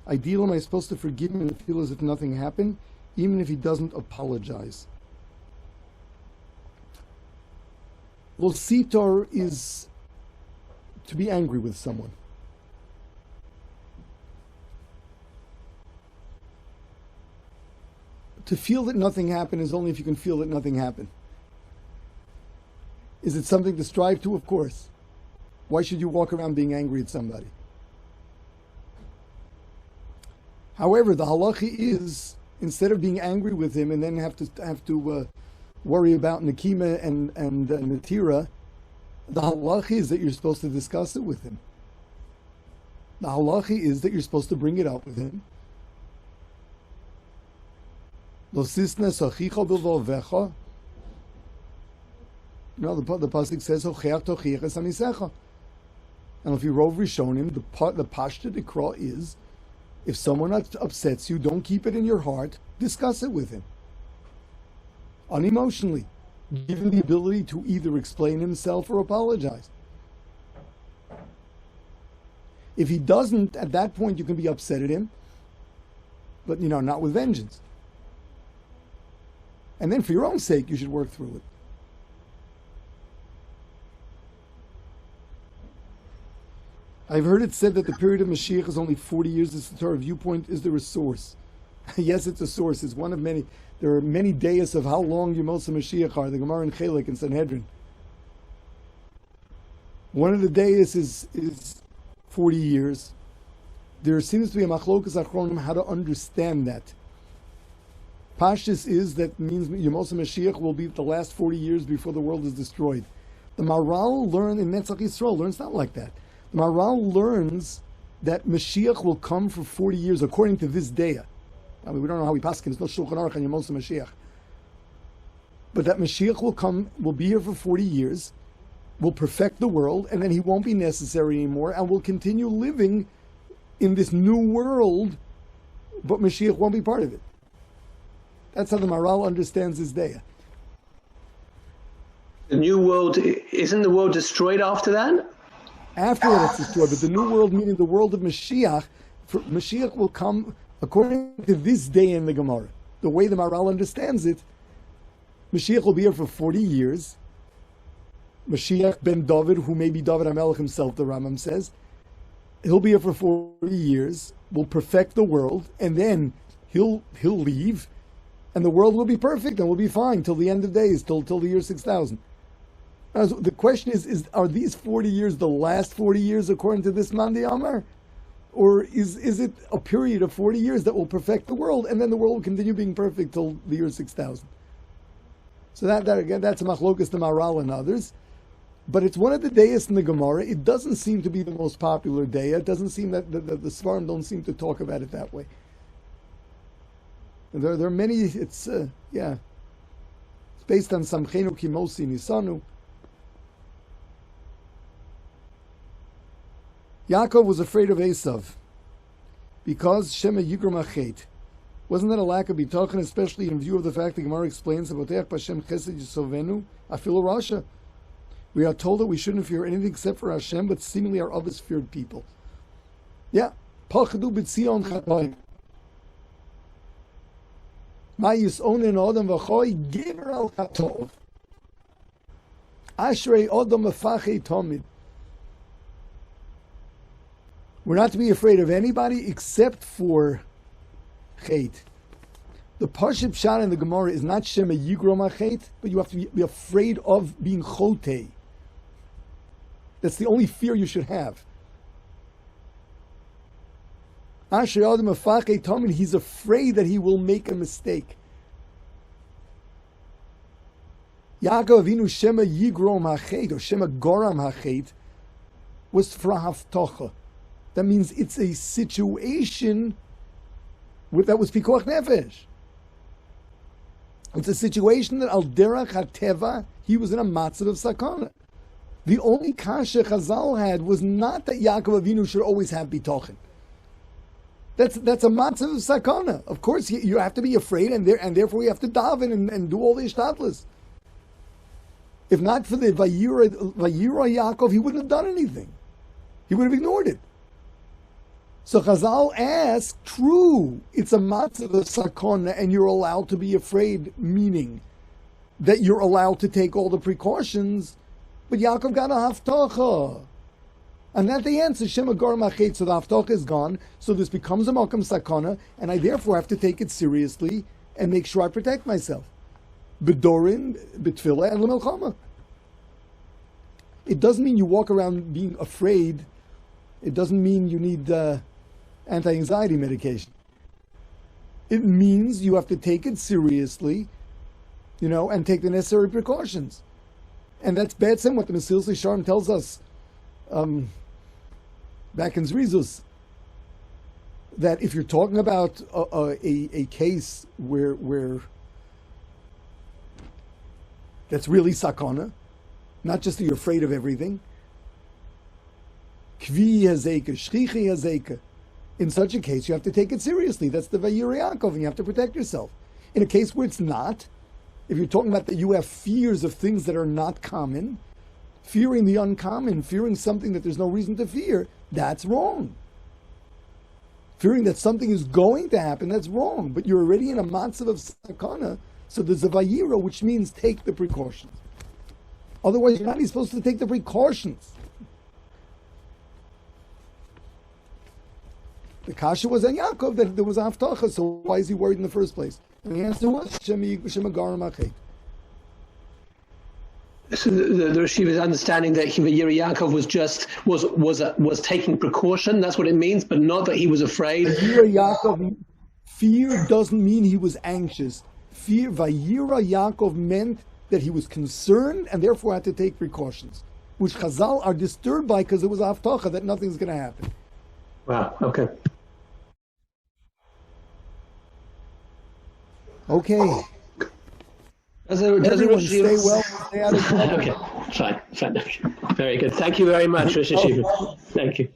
S3: Ideal, am I supposed to forgive him and feel as if nothing happened, even if he doesn't apologize? Lo Sitor is to be angry with someone. To feel that nothing happened is only if you can feel that nothing happened. Is it something to strive to? Of course. Why should you walk around being angry at somebody? However, the halacha is, instead of being angry with him and then have to worry about Nekima and Natira, the halacha is that you're supposed to discuss it with him. The halacha is that you're supposed to bring it up with him. The pasuk says, and if you rove Rishonim, the pashta dekra is, if someone upsets you, don't keep it in your heart, discuss it with him. Unemotionally. Give him the ability to either explain himself or apologize. If he doesn't, at that point you can be upset at him, but not with vengeance. And then for your own sake, you should work through it. I've heard it said that the period of Mashiach is only 40 years. Is the Torah viewpoint? Is there a source? Yes, it's a source. It's one of many. There are many days of how long Yemos Mashiach are. The Gemara in Chelek and Sanhedrin. One of the days is 40 years. There seems to be a machlokas achronim how to understand that. Pashtus is that means Yemos Mashiach will be the last 40 years before the world is destroyed. The Maral learned in Netzach Yisrael learns not like that. The Maral learns that Mashiach will come for 40 years according to this day. I mean, we don't know how he paskin. There's no Shulchan Aruch on Yemos Mashiach. But that Mashiach will come, will be here for 40 years, will perfect the world, and then he won't be necessary anymore, and will continue living in this new world, but Mashiach won't be part of it. That's how the Maral understands his day.
S1: The new world, isn't the world destroyed after that?
S3: After that it's destroyed, but the new world, meaning the world of Mashiach, Mashiach will come according to this day in the Gemara. The way the Maral understands it, Mashiach will be here for 40 years. Mashiach ben David, who may be David HaMelech himself, the Rambam says, he'll be here for 40 years, will perfect the world, and then he'll leave, and the world will be perfect and will be fine till the end of days, till the year 6000. Now, the question is are these 40 years the last 40 years according to this Mandi Amar? Or is it a period of 40 years that will perfect the world, and then the world will continue being perfect till the year 6000? So that again, that's a machlokas to Maral and others. But it's one of the dayas in the Gemara. It doesn't seem to be the most popular day. It doesn't seem that the Svarim don't seem to talk about it that way. There are many. It's It's based on Samchenu Kimosi Nisanu. Yaakov was afraid of Esav because Shema Yigrom Achet. Wasn't that a lack of bitachon, especially in view of the fact the Gemara explains about Hashem Chesed Yisovenu Afilu Rasha? We are told that we shouldn't fear anything except for Hashem, but seemingly our others feared people. Yeah, Pachadu b'tzion chatoim. Ma yisonen odom v'choy gever al chatov. Ashrei odom mefachei tomid. We're not to be afraid of anybody except for Chet. The Pashut Pshat in the Gemara is not Shema Yigrom Achet, but you have to be afraid of being Chotei. That's the only fear you should have. Asher Adam Afachei Tomid, he's afraid that he will make a mistake. Yaakov Avinu Shema Yigrom Achet, or Shema Goram Achet, was for Haftocha. That means it's a situation that was Pikuach Nefesh. It's a situation that Al Derech HaTeva, he was in a matzav of sakana. The only kasha Chazal had was not that Yaakov Avinu should always have bitachon. That's a matzav of sakana. Of course, you have to be afraid, and therefore you have to daven and do all the ishtadlis. If not for the Vayira Yaakov, he wouldn't have done anything. He would have ignored it. So Chazal asked, true, it's a matzav of sakana, and you're allowed to be afraid, meaning that you're allowed to take all the precautions, but Yaakov got a haftacha. And that's the answer, Shema Goram Achet, so the haftacha is gone, so this becomes a makam sakana, and I therefore have to take it seriously and make sure I protect myself. Bedorin, betfila, and lemelchama. It doesn't mean you walk around being afraid. It doesn't mean you need anti-anxiety medication. It means you have to take it seriously, and take the necessary precautions. And that's Batsim, what the Mesilas Yesharim tells us back in Zrizus, that if you're talking about a case where that's really sakana, not just that you're afraid of everything, kvi hazeka, shchichi hazeka. In such a case, you have to take it seriously. That's the Vayira Yaakov, and you have to protect yourself. In a case where it's not, if you're talking about that you have fears of things that are not common, fearing the uncommon, fearing something that there's no reason to fear, that's wrong. Fearing that something is going to happen, that's wrong. But you're already in a matzav of sakana, So there's a vayira, which means take the precautions. Otherwise, you're not even supposed to take the precautions. The kasha was on Yaakov that there was haftacha, so why is he worried in the first place? And the answer was shemagarim achet.
S1: So the Rashiva's understanding that Vayira Yaakov was taking precaution. That's what it means, but not that he was afraid.
S3: Vayira Yaakov, fear doesn't mean he was anxious. Fear, Vayira Yaakov meant that he was concerned and therefore had to take precautions, which Chazal are disturbed by because it was haftacha that nothing's going to happen.
S1: Wow. Okay.
S3: Okay.
S1: Everyone
S3: stay well. Stay out of trouble.
S1: Okay. Fine. Very good. Thank you very much, Rosh Hashiva. Thank you.